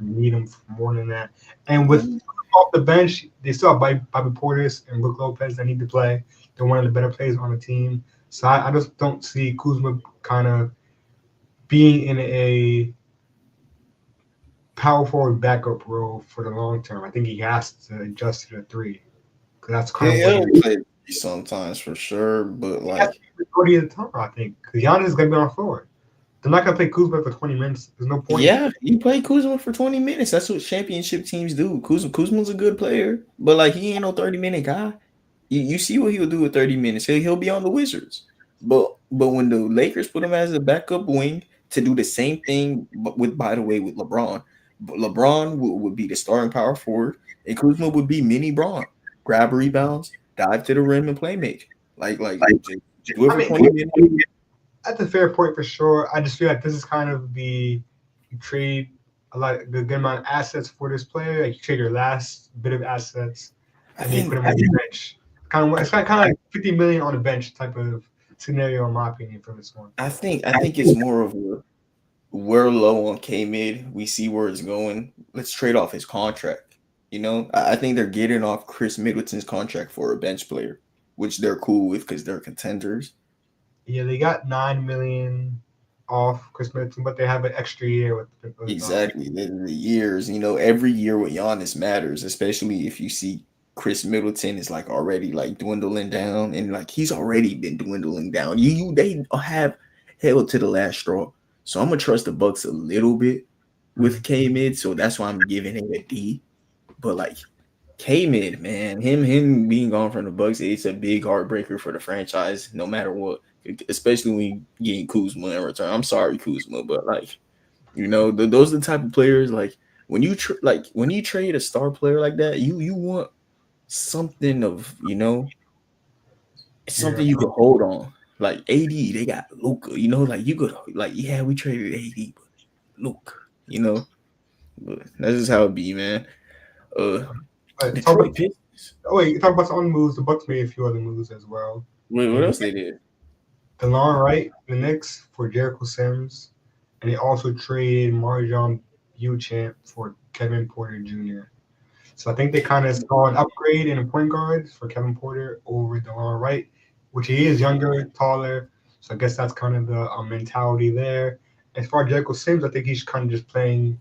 need him for more than that. And with off the bench, they still have Bobby Portis and Brook Lopez that need to play. They're one of the better players on the team. So I just don't see Kuzma kind of being in a power forward backup role for the long term. I think he has to adjust to the 3. Because that's kind of he'll play sometimes for sure, but like majority of the time, I think. Because Giannis is going to be on the floor. They're not going to play Kuzma for 20 minutes. There's no point. yeah, you play Kuzma for 20 minutes. That's what championship teams do. Kuzma's a good player, but like he ain't no 30-minute guy. You see what he'll do with 30 minutes. He'll be on the Wizards. But when the Lakers put him as a backup wing to do the same thing, but with LeBron, LeBron would be the starting power forward, and Kuzma would be mini Braun. Grab rebounds, dive to the rim, and play make. Like just do it for 20 minutes. That's a fair point for sure. I just feel like this is kind of you trade the good amount of assets for this player. Like you trade your last bit of assets and then you put him on the bench. It's kind of like 50 million on the bench type of scenario, in my opinion, for this one. I think it's more of we're low on K-Mid. We see where it's going. Let's trade off his contract. You know, I think they're getting off Chris Middleton's contract for a bench player, which they're cool with because they're contenders. Yeah, they got $9 million off Chris Middleton, but they have an extra year with exactly the years. You know, every year with Giannis matters, especially if you see Chris Middleton is like already like dwindling down, and like he's already been dwindling down. They have held to the last straw, so I'm gonna trust the Bucks a little bit with K-Mid, so that's why I'm giving him a D. But like K-Mid, man, him being gone from the Bucks, it's a big heartbreaker for the franchise, no matter what. Especially when you getting Kuzma in return. I'm sorry, Kuzma, but like, you know, those are the type of players like when you trade a star player like that, you want something of, you know, something you can hold on. Like AD, they got Luka, you know, like you could like, yeah, we traded AD, but Luka, you know, but that's just how it be, man. Talk about some moves. The Bucks made a few other moves as well. Wait, what else they did? DeLon Wright, the Knicks, for Jericho Sims, and they also traded Marjon Beauchamp for Kevin Porter Jr. So I think they kind of saw an upgrade in a point guard for Kevin Porter over DeLon Wright, which he is younger, taller. So I guess that's kind of the mentality there. As far as Jericho Sims, I think he's kind of just playing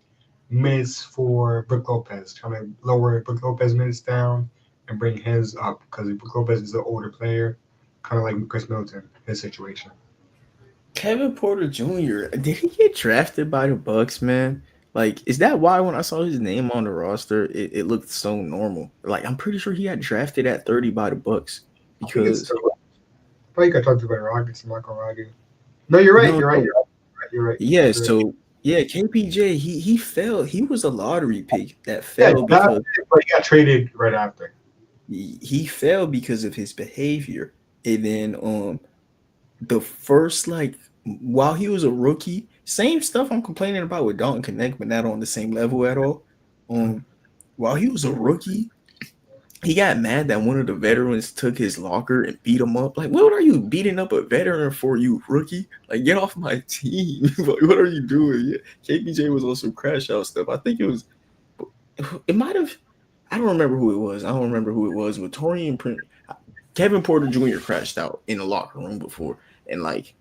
minutes for Brook Lopez, trying to lower Brook Lopez minutes down and bring his up because Brook Lopez is an older player, kind of like Chris Middleton, his situation. Kevin Porter Jr. Did he get drafted by the Bucks, man? Like, is that why when I saw his name on the roster, it looked so normal? Like, I'm pretty sure he got drafted at 30 by the Bucks because Probably got talked about Rockets. I'm not gonna argue. No, you're right. No, You're right. no. You're right. Yeah, You're right. so yeah, KPJ, he fell. He was a lottery pick that Yeah, fell because but he got traded right after. he fell because of his behavior. And then the first, like, while he was a rookie, same stuff I'm complaining about with Dalton Connect, but not on the same level at all. While he was a rookie, he got mad that one of the veterans took his locker and beat him up. Like, what are you beating up a veteran for, you rookie? Like, get off my team. Like, what are you doing? Yeah, KPJ was on some crash out stuff. I think it might have, I don't remember who it was. With Torian Print. Kevin Porter Jr. crashed out in the locker room before. And, like,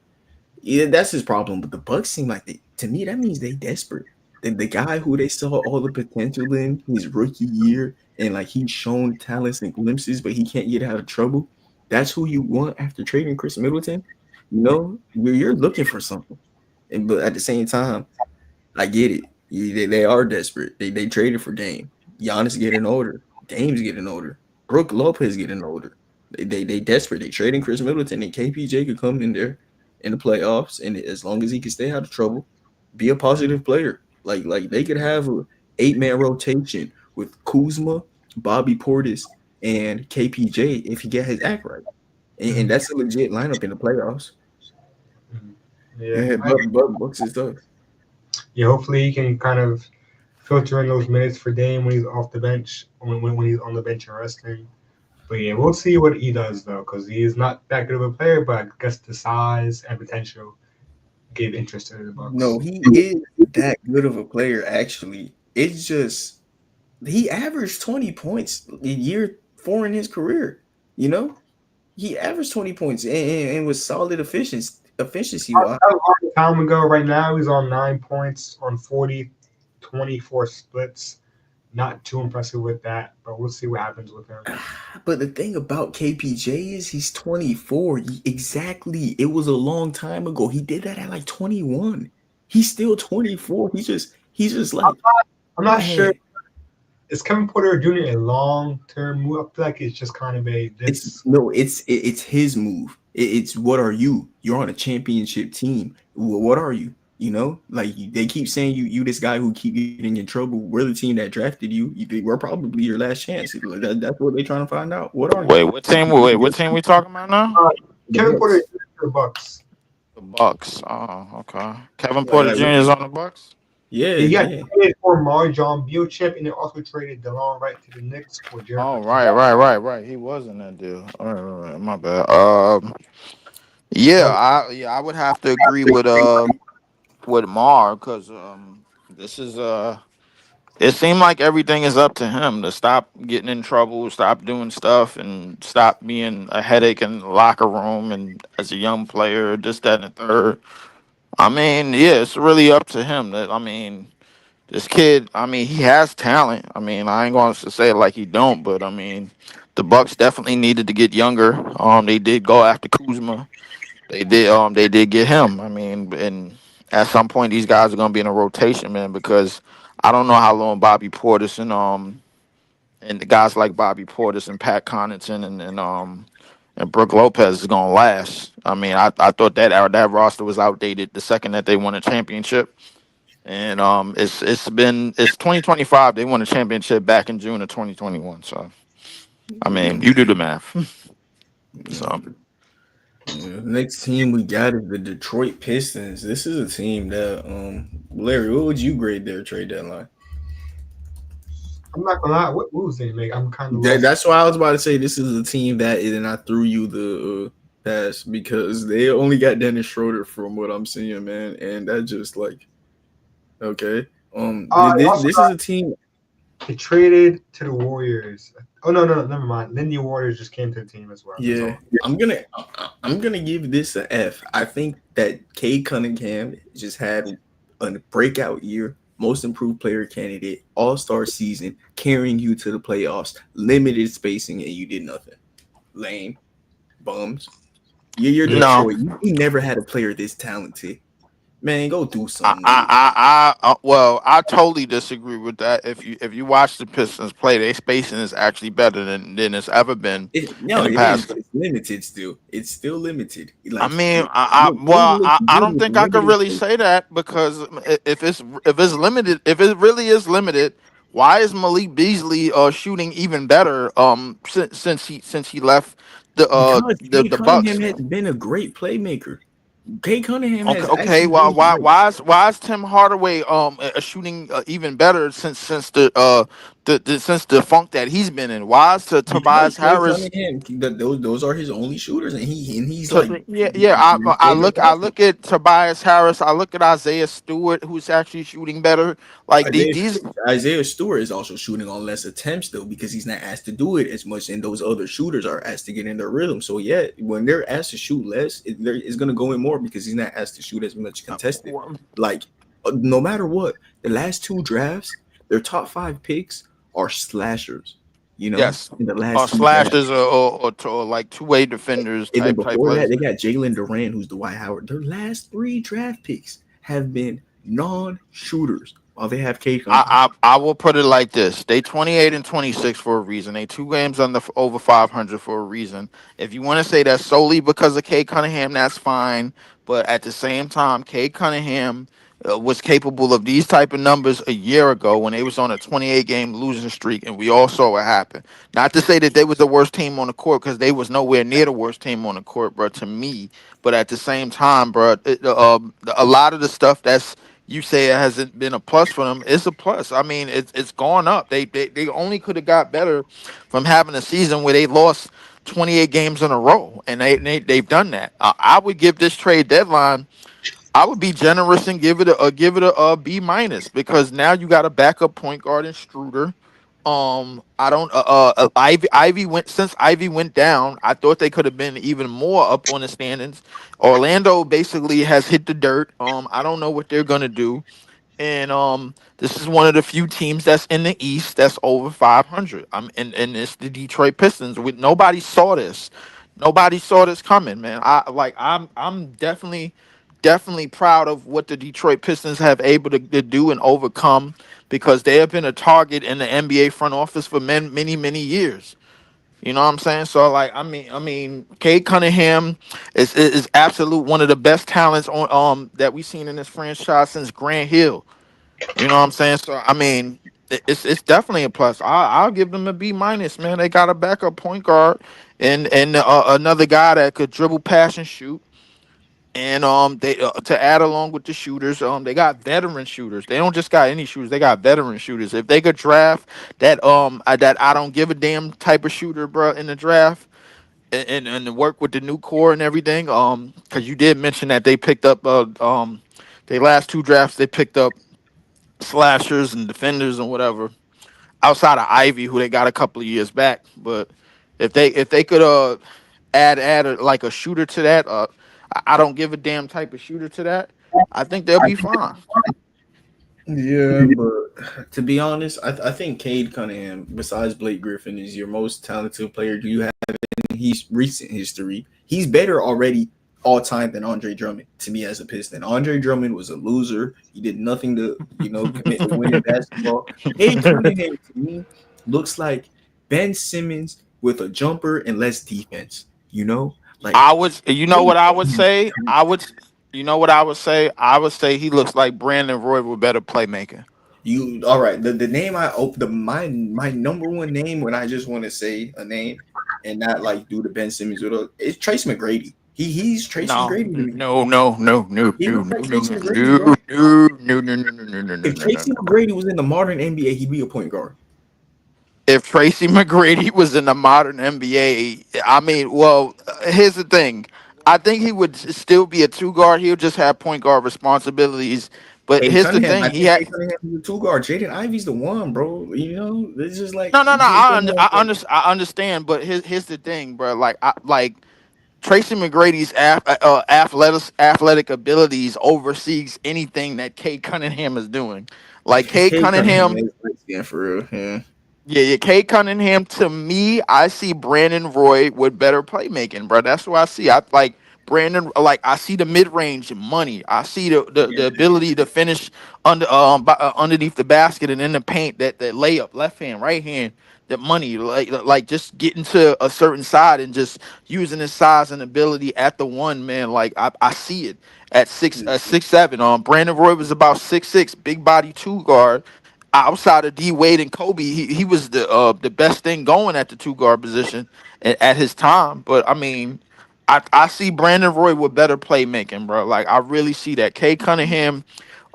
yeah, that's his problem. But the Bucks seem like to me, that means they desperate. The guy who they saw all the potential in his rookie year, and like he's shown talents and glimpses, but he can't get out of trouble. That's who you want after trading Chris Middleton. You know, you're looking for something. But at the same time, I get it. They are desperate. They traded for Dame. Giannis getting older. Dame's getting older. Brook Lopez getting older. They desperate. They trading Chris Middleton, and KPJ could come in there in the playoffs, and as long as he can stay out of trouble, be a positive player. Like they could have a 8-man rotation with Kuzma, Bobby Portis, and KPJ if he get his act right, and that's a legit lineup in the playoffs. Yeah, but Bucks is tough. Yeah, hopefully he can kind of filter in those minutes for Dame when he's off the bench, when he's on the bench and resting. But yeah, we'll see what he does though, because he is not that good of a player. But I guess the size and potential gave interest to the Bucks. No, he is that good of a player. Actually, it's just he averaged 20 points in year 4 in his career. You know, he averaged 20 points and was solid efficiency. That was a long time ago. Right now, he's on 9 points on 24 splits. Not too impressive with that, but we'll see what happens with him. But the thing about KPJ is he's 24. Exactly. It was a long time ago. He did that at like 21. He's still 24. He's just like I'm not sure. Is Kevin Porter Jr. a long-term move? I feel like it's just kind of it's his move. It's what are you? You're on a championship team. What are you? You know, like they keep saying you this guy who keep getting in trouble. We're the team that drafted you. We're probably your last chance. That's what they're trying to find out. What are you? What team we talking about now? Kevin Porter Jr. The Bucks. The Bucks. Oh, okay. Kevin Porter Jr. is on the Bucks. Yeah, he got traded for Marjon Beauchamp, and they also traded DeLon Wright to the Knicks for Jericho. Oh, right. He was in that deal. All right. My bad. I would have to agree with Mar because this is it seemed like everything is up to him to stop getting in trouble, stop doing stuff, and stop being a headache in the locker room and as a young player, this, that, and the third. I mean, yeah, it's really up to him. This kid, he has talent. I ain't going to say it like he don't, but the Bucks definitely needed to get younger. They did go after Kuzma. They did get him. And at some point these guys are going to be in a rotation, man, because I don't know how long Bobby Portis and the guys like Bobby Portis and Pat Connaughton and Brook Lopez is going to last. I thought that roster was outdated the second that they won a championship. And it's 2025. They won a championship back in June of 2021. So, you do the math. So, next team we got is the Detroit Pistons. This is a team that Larry, what would you grade their trade deadline? I'm not gonna lie. What moves they make? I'm kind of that's why I was about to say this is a team that, and I threw you pass because they only got Dennis Schroeder from what I'm seeing, man, and that just like okay. They also This is a team. they traded to the Warriors. Oh no, never mind. Then the Warriors just came to the team as well. That's Yeah, all. I'm gonna give this a F. I think that Cade Cunningham just had a breakout year, most improved player candidate, all-star season, carrying you to the playoffs, limited spacing, and you did nothing. Lame bums. You're No, Detroit. You never had a player this talented. Man, go do I, something with it. well, I totally disagree with that. If you watch the Pistons play, their spacing is actually better than it's ever been in No, the it is, past. but it's limited still. It's still limited. I Like mean, your game looks I good don't with think I could limited really space. say that because if it's limited, if it really is limited, why is Malik Beasley shooting even better since he left the Because Kate the Bucks? Cunningham has been a great playmaker. Kate Cunningham Okay, has okay. actually Well, been why great. why is why is Tim Hardaway shooting even better since since the funk that he's been in? Why is Because Tobias Kate Harris? Cunningham, those are his only shooters, and he's like Yeah. your I favorite look I basket. look at Tobias Harris. I look at Isaiah Stewart, who's actually shooting better. Like Isaiah these. Isaiah Stewart is also shooting on less attempts though because he's not asked to do it as much, and those other shooters are asked to get in their rhythm. So yeah, when they're asked to shoot less, it's going to go in more because he's not asked to shoot as much contested. Like no matter what, the last two drafts, their top five picks are slashers. You know, Yes. in the last two drafts. Slashers or like two-way defenders And then type before that, players. they got Jalen Duran, who's Dwight Howard. Their last three draft picks have been non-shooters, while they have Cade Cunningham. I will put it like this: they 28 and 26 for a reason. They 2 games over 500 for a reason. If you want to say that solely because of Kate Cunningham, that's fine. But at the same time, Kate Cunningham was capable of these type of numbers a year ago when they was on a 28 game losing streak, and we all saw what happened. Not to say that they was the worst team on the court because they was nowhere near the worst team on the court, bro. To me, but at the same time, bro, a lot of the stuff that's you say it hasn't been a plus for them. It's a plus. I mean, it's gone up. They only could have got better from having a season where they lost 28 games in a row, and they've done that. I would give this trade deadline. I would be generous and give it a B minus because now you got a backup point guard in Struder. I don't. Ivy went since Ivy went down. I thought they could have been even more up on the standings. Orlando basically has hit the dirt. I don't know what they're gonna do. And this is one of the few teams that's in the East that's over 500. And it's the Detroit Pistons. With nobody saw this, nobody saw this coming, man. I'm definitely proud of what the Detroit Pistons have able to do and overcome because they have been a target in the NBA front office for many years. You know what I'm saying? So like, Cade Cunningham is absolute one of the best talents on that we've seen in this franchise since Grant Hill. You know what I'm saying? So I mean, it's definitely a plus. I'll give them a B minus, man. They got a backup point guard and another guy that could dribble, pass, and shoot. And they to add along with the shooters, they got veteran shooters. They don't just got any shooters. They got veteran shooters. If they could draft that I don't give a damn type of shooter, bro, in the draft, and work with the new core and everything, because you did mention that they picked up they last two drafts they picked up slashers and defenders and whatever outside of Ivy, who they got a couple of years back. But if they could add like a shooter to that, I don't give a damn type of shooter to that. I think they'll be fine. Yeah, but to be honest, I think Cade Cunningham, besides Blake Griffin, is your most talented player. Do you have in his recent history? He's better already all time than Andre Drummond to me as a Piston. Andre Drummond was a loser. He did nothing to commit to winning basketball. Cade Cunningham to me looks like Ben Simmons with a jumper and less defense. Like I would, you know Cade what I would Cunningham. say? You know what I would say? I would say he looks like Brandon Roy with better playmaking. You all right? The name I my number one name when I just want to say a name and not like do the Ben Simmons it's Trace McGrady. He's Tracy No, McGrady to me. no, no, no, no, He no, looks no, like no, Tracy no, McGrady, bro. no, no, no, no, no, no, no, no, no, If no, no. Tracy McGrady was in the modern NBA, he'd be a point guard. if Tracy McGrady was in the modern NBA, I mean, well, here's the thing. I think he would still be a two guard. He'll just have point guard responsibilities. But Cade here's the Cunningham, I thing. He think had Cade Cunningham is the two guard. Jaden Ivey's the one, bro. You know, it's just like no, no, no. Cade Cunningham. I understand. But here's the thing, bro. Like Tracy McGrady's athletic abilities oversees anything that Kate Cunningham is doing. Like Kate Cade Cunningham Cunningham, is like stand for real. Yeah. yeah, Kate Cunningham. To me, I see Brandon Roy with better playmaking, bro. That's what I see. I like Brandon. Like I see the mid range money. I see the ability to finish underneath the basket and in the paint. That layup, left hand, right hand. That money, like just getting to a certain side and just using his size and ability at the one man. Like I see it at 6'7". Brandon Roy was about 6'6", big body two guard. Outside of D Wade and Kobe, he was the best thing going at the two guard position at his time. But I mean, I see Brandon Roy with better playmaking, bro. Like I really see that. Kay Cunningham,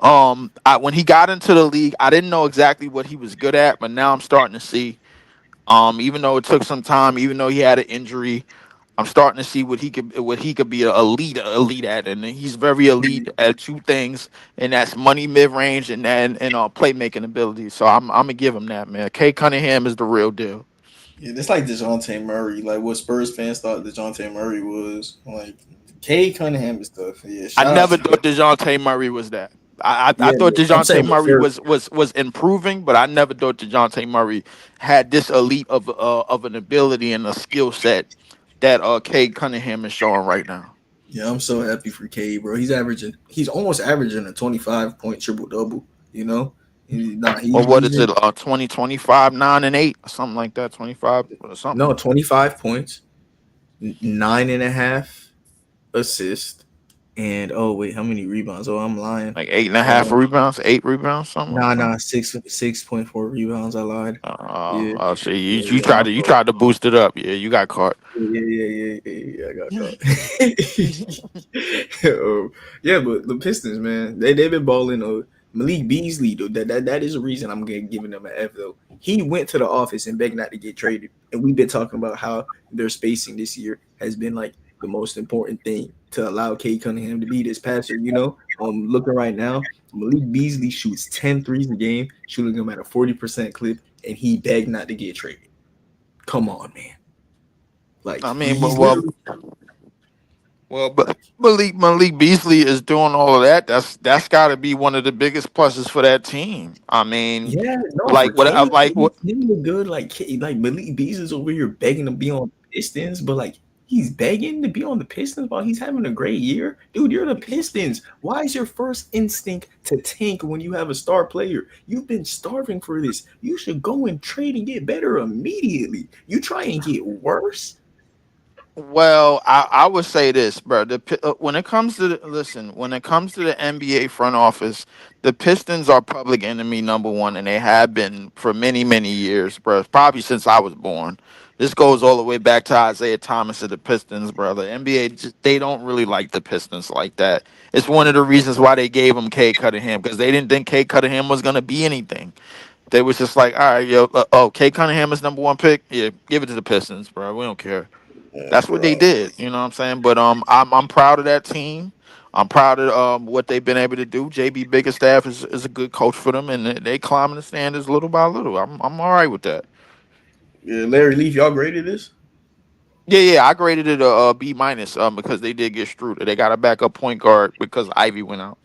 when he got into the league, I didn't know exactly what he was good at, but now I'm starting to see. Even though it took some time, even though he had an injury, I'm starting to see what he could be a elite at, and he's very elite at two things, and that's money mid range and playmaking ability. So I'm gonna give him that, man. Kay Cunningham is the real deal. Yeah, it's like DeJounte Murray. Like what Spurs fans thought DeJounte Murray was. Like Cade Cunningham and stuff. Yeah, I shout out never to thought Dejounte Murray was that. I yeah, thought yeah. I'm Dejounte saying with Murray fair. was improving, but I never thought Dejounte Murray had this elite of an ability and a skill set that Cade Cunningham is showing right now. Yeah, I'm so happy for Cade, bro. He's almost averaging a 25-point triple double. You know, Or what he's is it? been 2025, 9 and 8, or something like that. 25 or something. no 25 points, 9.5 assists, and oh wait, how many rebounds? Oh, I'm lying. Like eight and a half Uh, rebounds, 8 rebounds, something like that. nah, 6.4 rebounds. I lied. Yeah, Oh, see, you, yeah, you yeah. tried My to you fault. tried to boost it up. Yeah, you got caught. Yeah. I got caught. Yeah, but the Pistons, man, they've been balling. Malik Beasley, though, that is the reason I'm giving them an F though. He went to the office and begged not to get traded, and we've been talking about how their spacing this year has been like the most important thing to allow Kate Cunningham to be this passer. You know, looking right now, Malik Beasley shoots 10 threes a game, shooting them at a 40% clip, and he begged not to get traded. Come on, man. Like I mean, he's literally but Malik Beasley is doing all of that. That's got to be one of the biggest pluses for that team. I mean, yeah, no, for like what I Cade, like what he look good. Like Malik Beasley's over here begging to be on the Pistons, but like he's begging to be on the Pistons while he's having a great year. Dude, you're the Pistons. Why is your first instinct to tank when you have a star player? You've been starving for this. You should go and trade and get better immediately. You try and get worse. Well, I would say this, bro. When it comes to when it comes to the NBA front office, the Pistons are public enemy number one, and they have been for many, many years, bro. Probably since I was born. This goes all the way back to Isaiah Thomas of the Pistons, bro. The NBA they don't really like the Pistons like that. It's one of the reasons why they gave him Kay Cunningham because they didn't think Kay Cunningham was gonna be anything. They was just like, all right, yo, Kay Cunningham is number one pick. Yeah, give it to the Pistons, bro. We don't care. Yeah, That's what they bro. did. You know what I'm saying? But I'm proud of that team. I'm proud of what they've been able to do. JB Biggerstaff is a good coach for them, and they climbing the standards little by little. I'm all right with that. Yeah, Larry Leaf, y'all graded this? Yeah. I graded it a B minus because they did get screwed. They got a backup point guard because Ivy went out.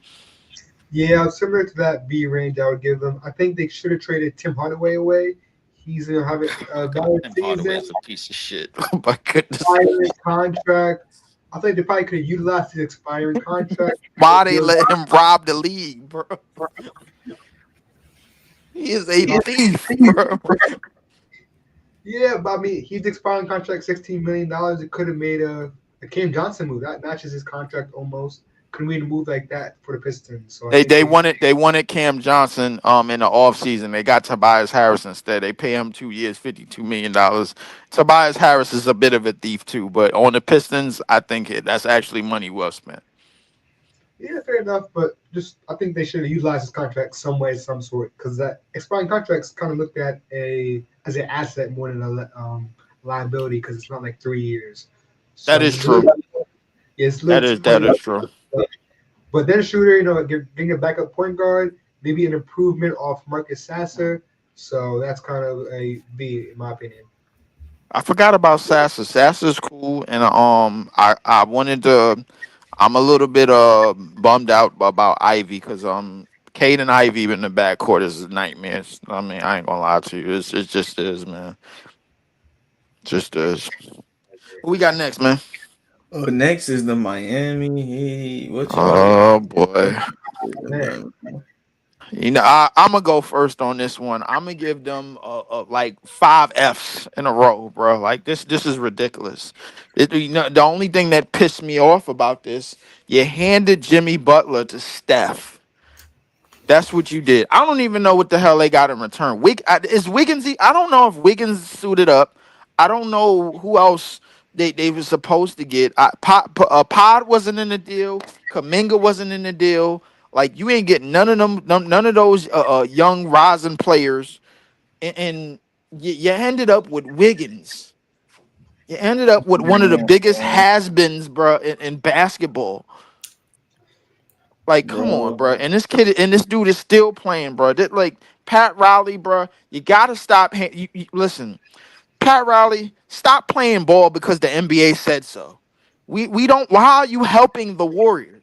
Yeah, similar to that B range, I would give them. I think they should have traded Tim Hardaway away. He's gonna have a bad And Hardaway season, is a piece of shit. Oh my goodness. expiring contract. I think they probably could have utilized his expiring contract. Why they let him rob the league, bro? He is a thief, bro. Yeah, but I mean, he's expiring contract $16 million. It could have made a Cam Johnson move that matches his contract almost. Could have made a move like that for the Pistons. So I They think they wanted Cam Johnson in the offseason. They got Tobias Harris instead. They pay him 2 years, $52 million. Tobias Harris is a bit of a thief too, but on the Pistons, I think that's actually money well spent. Yeah, fair enough. But just I think they should have utilized his contract some way, some sort, because that expiring contract's kind of looked at as an asset more than a liability because it's not like 3 years. That So is true. it's a That little is too that much. is true. But then Shooter, getting a backup point guard, maybe an improvement off Marcus Sasser. So that's kind of a B in my opinion. I forgot about Sasser. Sasser's cool, and I wanted to. I'm a little bit bummed out about Ivy because Cade and Ivy in the backcourt is nightmares. I mean, I ain't gonna lie to you. It just is, man. Just is. Who we got next, man? Next is the Miami Heat. What y'all Oh boy. Man, got? You know, I'm gonna go first on this one. I'm gonna give them like 5 Fs in a row, bro. Like this is ridiculous. The only thing that pissed me off about this, you handed Jimmy Butler to Steph. That's what you did. I don't even know what the hell they got in return. Is Wiggins? I don't know if Wiggins suited up. I don't know who else they were supposed to get. Pod wasn't in the deal. Kaminga wasn't in the deal. Like you ain't getting none of them, none of those young rising players, and you ended up with Wiggins. You ended up with one of the biggest has-beens, bro, in basketball. Like, come on, Bro, bro. And this dude is still playing, bro. Like Pat Riley, bro. You gotta stop. Listen, Pat Riley, stop playing ball because the NBA said so. We don't. Why are you helping the Warriors?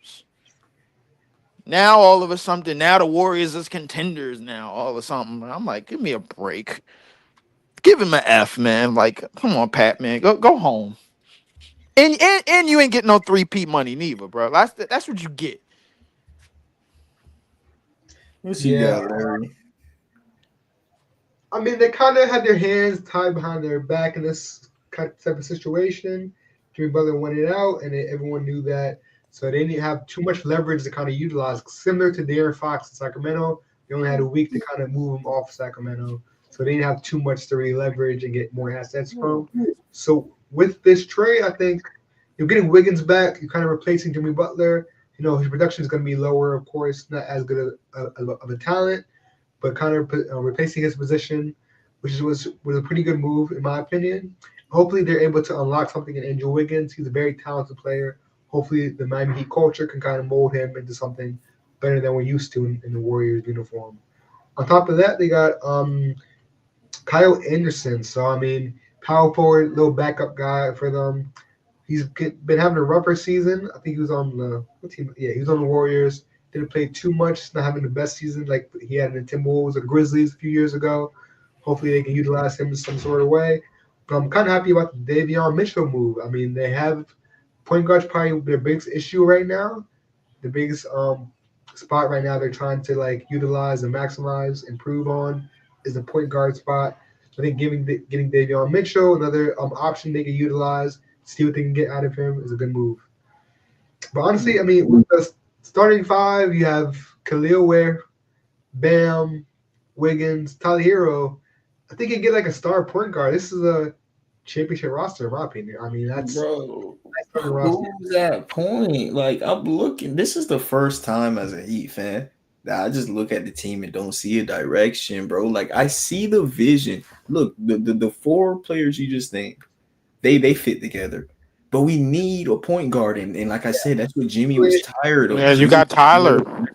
Now all of a sudden, now the Warriors is contenders. Now all of a sudden, I'm like, give me a break. Give him an F, man. Like, come on, Pat, man. Go home. And you ain't getting no 3P money neither, bro. That's what you get. what you yeah. got, Larry? I mean, they kind of had their hands tied behind their back in this type of situation. Jimmy Butler went it out, and everyone knew that. So they didn't have too much leverage to kind of utilize. Similar to De'Aaron Fox in Sacramento, they only had a week to kind of move him off Sacramento. So they didn't have too much to really leverage and get more assets from. So with this trade, I think you're getting Wiggins back. You're kind of replacing Jimmy Butler. His production is going to be lower, of course, not as good of a talent, but kind of replacing his position, which was a pretty good move in my opinion. Hopefully, they're able to unlock something in Andrew Wiggins. He's a very talented player. Hopefully, the Miami Heat culture can kind of mold him into something better than we're used to in the Warriors uniform. On top of that, they got Kyle Anderson. So I mean, power forward, little backup guy for them. He's been having a rougher season. I think he was on the what team? Yeah, he was on the Warriors. Didn't play too much. Not having the best season like he had in the Timberwolves or the Grizzlies a few years ago. Hopefully they can utilize him in some sort of way. But I'm kind of happy about the Davion Mitchell move. I mean, they have point guard's probably their biggest issue right now. The biggest spot right now they're trying to like utilize and maximize, improve on is the point guard spot. I think getting Davion Mitchell another option they can utilize, see what they can get out of him is a good move. But honestly, I mean, with the starting five, you have Khalil Ware, Bam, Wiggins, Tyler Hero. I think you can get like a star point guard. This is a championship roster, in my opinion. I mean, that's Bro, starting roster. who's that point? Like, I'm looking. This is the first time as a Heat fan that I just look at the team and don't see a direction, bro. Like, I see the vision. Look, the 4 players you just named, they fit together. But we need a point guard, and like I said, that's what Jimmy was tired of. Yeah, you got Tyler.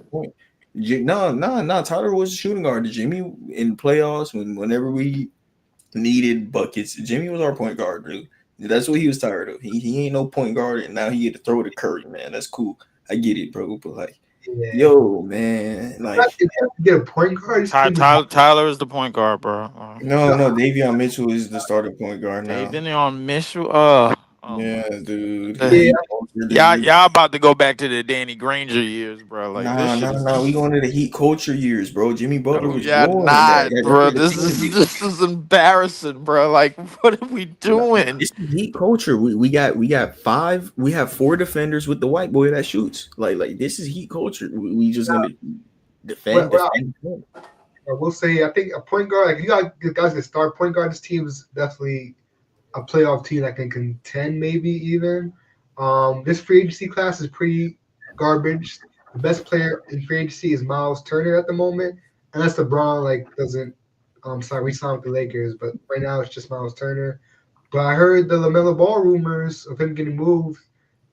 No. Tyler was a shooting guard. Jimmy in playoffs whenever we needed buckets, Jimmy was our point guard, dude. That's what he was tired of. He ain't no point guard, and now he had to throw to Curry, man. That's cool. I get it, bro. But like, yo, man, like, Get a point guard. Tyler is the point guard, bro. no, Davion Mitchell is the starting point guard now. Davion Mitchell. Yeah, dude. Y'all about to go back to the Danny Granger years, bro. Like Nah. We going to the Heat culture years, bro. Jimmy Butler was yeah, ruining not, that. bro. This is embarrassing, bro. Like, what are we doing? It's the Heat culture. We got 5. We have 4 defenders with the white boy that shoots. Like this is Heat culture. We just gonna defend. I will say, I think a point guard, like you got guys that start point guard. This team is definitely a playoff team that can contend, maybe even. This free agency class is pretty garbage. the best player in free agency is Miles Turner at the moment, unless LeBron doesn't resign with the Lakers. But right now it's just Miles Turner. But I heard the Lamelo Ball rumors of him getting moved.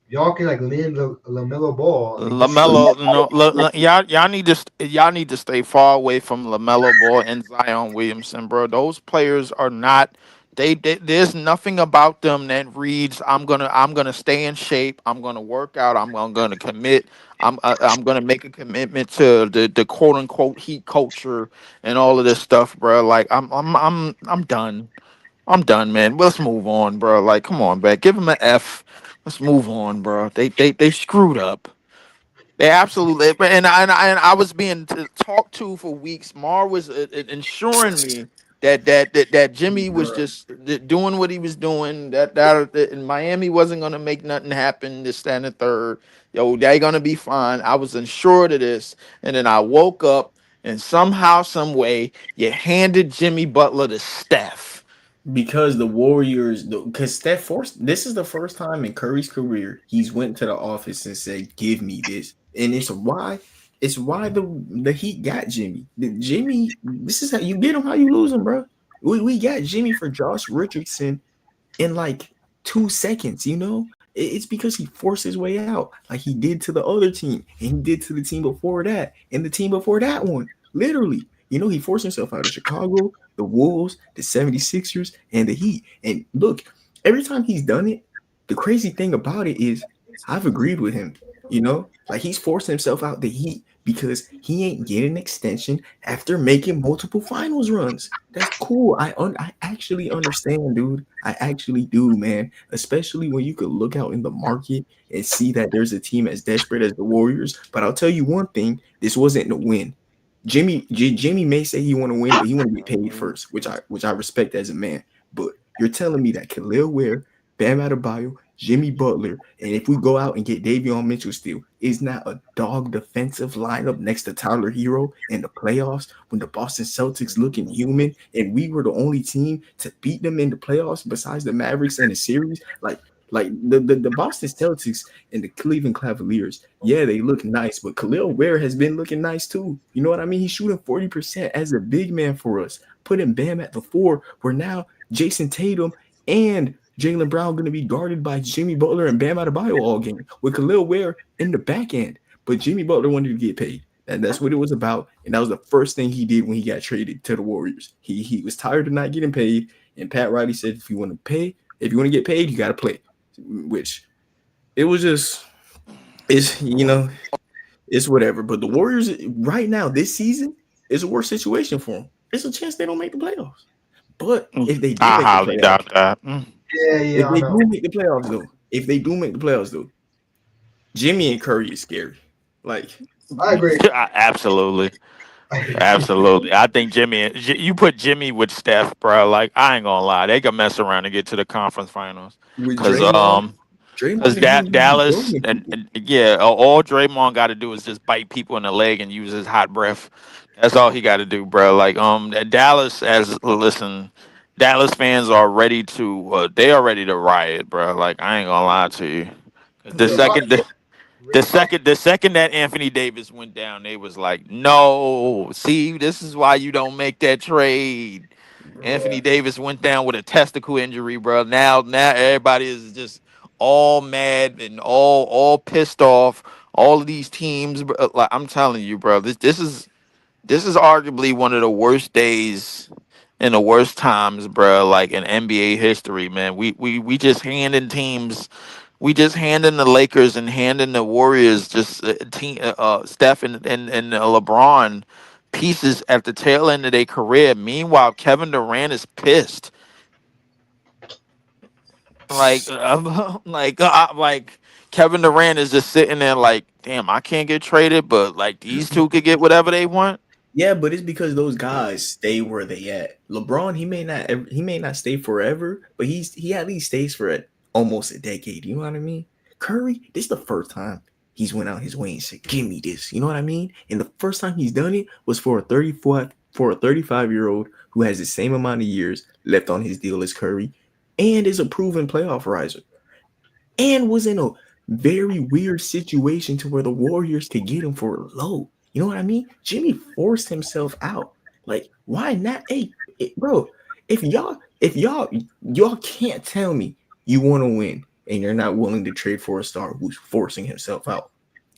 Y'all can land the Lamelo Ball. I mean, this is Lamelo, no, y'all need to stay far away from Lamelo Ball and Zion Williamson, bro. Those players are not. There's nothing about them that reads. I'm gonna stay in shape. I'm gonna work out. I'm gonna commit. I'm gonna make a commitment to the quote unquote heat culture and all of this stuff, bro. Like I'm done. I'm done, man. Let's move on, bro. Like, come on, man. Give them an F. Let's move on, bro. They screwed up. They absolutely, and I was being talked to for weeks. Mar was ensuring me that Jimmy was just doing what he was doing. That in Miami wasn't gonna make nothing happen. This, that, and the third. Yo, they gonna be fine. I was assured of this, and then I woke up, and somehow, some way, you handed Jimmy Butler to Steph. Because the Warriors, because Steph forced. This is the first time in Curry's career he's went to the office and said, "Give me this," and it's why. It's why the Heat got Jimmy. Jimmy, this is how you get him. How you lose him, bro? We got Jimmy for Josh Richardson in like 2 seconds. It's because he forced his way out, like he did to the other team, and he did to the team before that, and the team before that one. Literally, he forced himself out of Chicago, the Wolves, the 76ers, and the Heat. And look, every time he's done it, the crazy thing about it is I've agreed with him. Like he's forcing himself out the Heat because he ain't getting an extension after making multiple finals runs. That's cool. I actually understand, dude. I actually do, man. Especially when you could look out in the market and see that there's a team as desperate as the Warriors. But I'll tell you one thing: this wasn't a win. Jimmy may say he want to win, but he want to get paid first, which I respect as a man. But you're telling me that Khalil Ware, Bam Adebayo, Jimmy Butler, and if we go out and get Davion Mitchell still, is not a dog defensive lineup next to Tyler Hero in the playoffs when the Boston Celtics looking human and we were the only team to beat them in the playoffs besides the Mavericks in the series? Like the Boston Celtics and the Cleveland Cavaliers, yeah, they look nice, but Khalil Ware has been looking nice too. You know what I mean? He's shooting 40% as a big man for us. Putting Bam at the 4, where now Jason Tatum and Jaylen Brown going to be guarded by Jimmy Butler and Bam Adebayo all game with Khalil Ware in the back end. But Jimmy Butler wanted to get paid. And that's what it was about. And that was the first thing he did when he got traded to the Warriors. He was tired of not getting paid. And Pat Riley said, if you want to get paid, you got to play. Which it was just, it's whatever. But the Warriors right now, this season, is a worse situation for them. There's a chance they don't make the playoffs. But if they do I make highly the playoffs, doubt that. yeah. if they do make the playoffs though, Jimmy and Curry is scary. Like, I agree. Absolutely. Absolutely. I think you put Jimmy with Steph, bro. Like, I ain't gonna lie, they can mess around and get to the conference finals. with Because Draymond and Dallas Jimmy, and yeah, all Draymond got to do is just bite people in the leg and use his hot breath. That's all he got to do, bro. Like Dallas fans are ready to they are ready to riot, bro. Like, I ain't gonna lie to you. The second the second that Anthony Davis went down, they was like, "No, see, this is why you don't make that trade." bro. Anthony Davis went down with a testicle injury, bro. Now everybody is just all mad and all pissed off. All of these teams, bro, like I'm telling you, bro, this is arguably one of the worst days and the worst times, bro. Like in NBA history, man. We just handing teams. We just handing the Lakers and handing the Warriors just Steph and LeBron pieces at the tail end of their career. Meanwhile, Kevin Durant is pissed. Like, like Kevin Durant is just sitting there like, damn, I can't get traded, but like these two could get whatever they want. Yeah, but it's because those guys stay where they at. LeBron, he may not stay forever, but he at least stays for almost a decade. You know what I mean? Curry, this is the first time he's went out his way and said, "Give me this." You know what I mean? And the first time he's done it was for a 35-year-old who has the same amount of years left on his deal as Curry, and is a proven playoff riser, and was in a very weird situation to where the Warriors could get him for low. You know what I mean? Jimmy forced himself out. Like, why not? Hey, bro, if y'all can't tell me you want to win and you're not willing to trade for a star who's forcing himself out,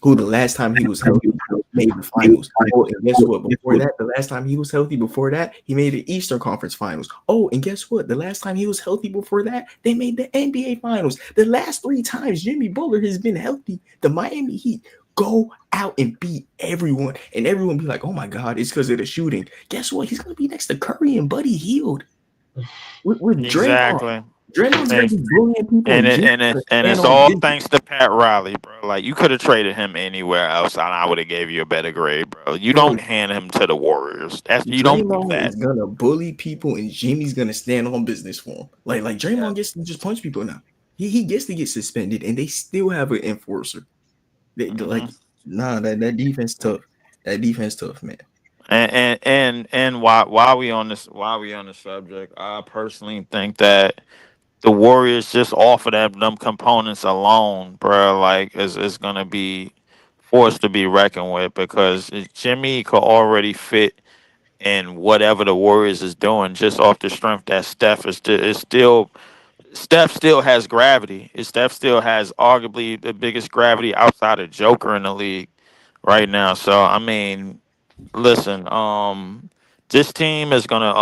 who the last time he was healthy made the finals. Oh, and guess what? Before that, the last time he was healthy, before that, he made the Eastern Conference Finals. Oh, and guess what? The last time he was healthy before that, they made the NBA Finals. The last 3 times Jimmy Butler has been healthy, the Miami Heat go out and beat everyone, and everyone be like, "Oh my God, it's because of the shooting." Guess what? He's gonna be next to Curry and Buddy Hield with Draymond. Exactly. Draymond's gonna be bullying people, And it's all thanks to Pat Riley, bro. Like, you could have traded him anywhere else, and I would have gave you a better grade, bro. You don't hand him to the Warriors. You don't do that. Is gonna bully people, and Jimmy's gonna stand on business for him. Like Draymond gets to just punch people now. He gets to get suspended, and they still have an enforcer. Like, nah, that defense tough. That defense tough, man. And while we on the subject, I personally think that the Warriors just off of them components alone, bro, like is gonna be forced to be reckoned with, because Jimmy could already fit in whatever the Warriors is doing just off the strength that Steph still has gravity. Steph still has arguably the biggest gravity outside of Joker in the league right now. So I mean, listen, this team is gonna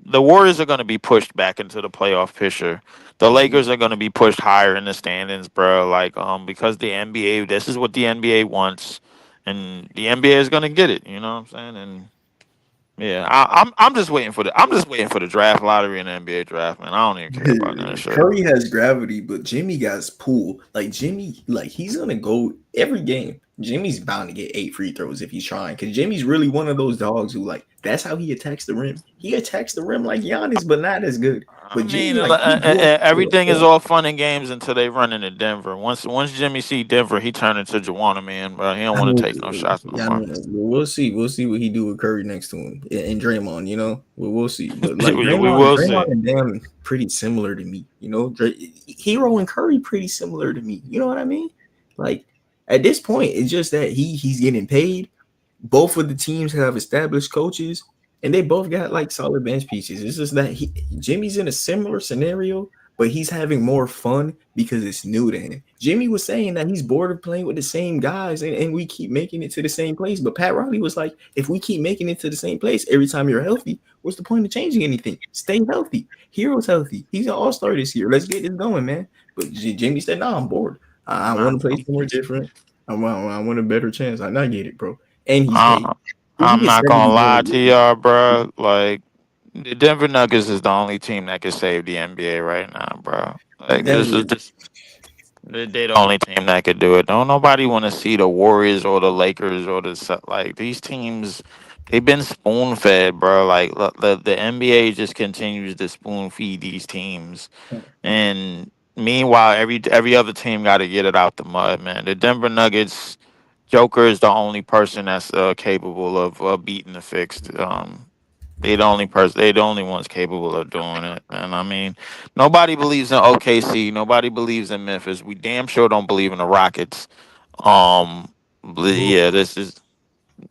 the Warriors are gonna be pushed back into the playoff picture. The Lakers are gonna be pushed higher in the standings, bro. Like, because the NBA, this is what the NBA wants, and the NBA is gonna get it. You know what I'm saying? And yeah, I'm just waiting for the draft lottery and the NBA draft, man. I don't even care about that shit. Curry has gravity, but Jimmy got pool. Like Jimmy, like he's gonna go every game. Jimmy's bound to get 8 free throws if he's trying, because Jimmy's really one of those dogs who, like, that's how he attacks the rim. He attacks the rim like Giannis, but not as good. But Jimmy, everything is all fun and games until they run into Denver. Once Jimmy see Denver, he turn into Juwanna, man, bro. He don't want to take no shots no more. We'll see what he do with Curry next to him and Draymond. You know, we'll see. But like Draymond and Bam pretty similar to me. You know, Hero and Curry pretty similar to me. You know what I mean? Like, at this point, it's just that he's getting paid. Both of the teams have established coaches, and they both got like solid bench pieces. It's just that Jimmy's in a similar scenario, but he's having more fun because it's new to him. Jimmy was saying that he's bored of playing with the same guys, and we keep making it to the same place. But Pat Riley was like, if we keep making it to the same place every time you're healthy, what's the point of changing anything? Stay healthy. Hero's healthy. He's an all-star this year. Let's get this going, man. But Jimmy said, "No, I'm bored. I want to play somewhere different. I want a better chance." I get it, bro. And he's paid. I'm not gonna lie to y'all, bro. Like, the Denver Nuggets is the only team that can save the NBA right now, bro. Like, they're the only team that could do it. Don't nobody want to see the Warriors or the Lakers or like these teams. They've been spoon fed, bro. Like, the NBA just continues to spoon feed these teams, and meanwhile, every other team got to get it out the mud, man. The Denver Nuggets, Joker is the only person that's capable of beating the fixed. They the only ones capable of doing it. And I mean, nobody believes in OKC. Nobody believes in Memphis. We damn sure don't believe in the Rockets. This is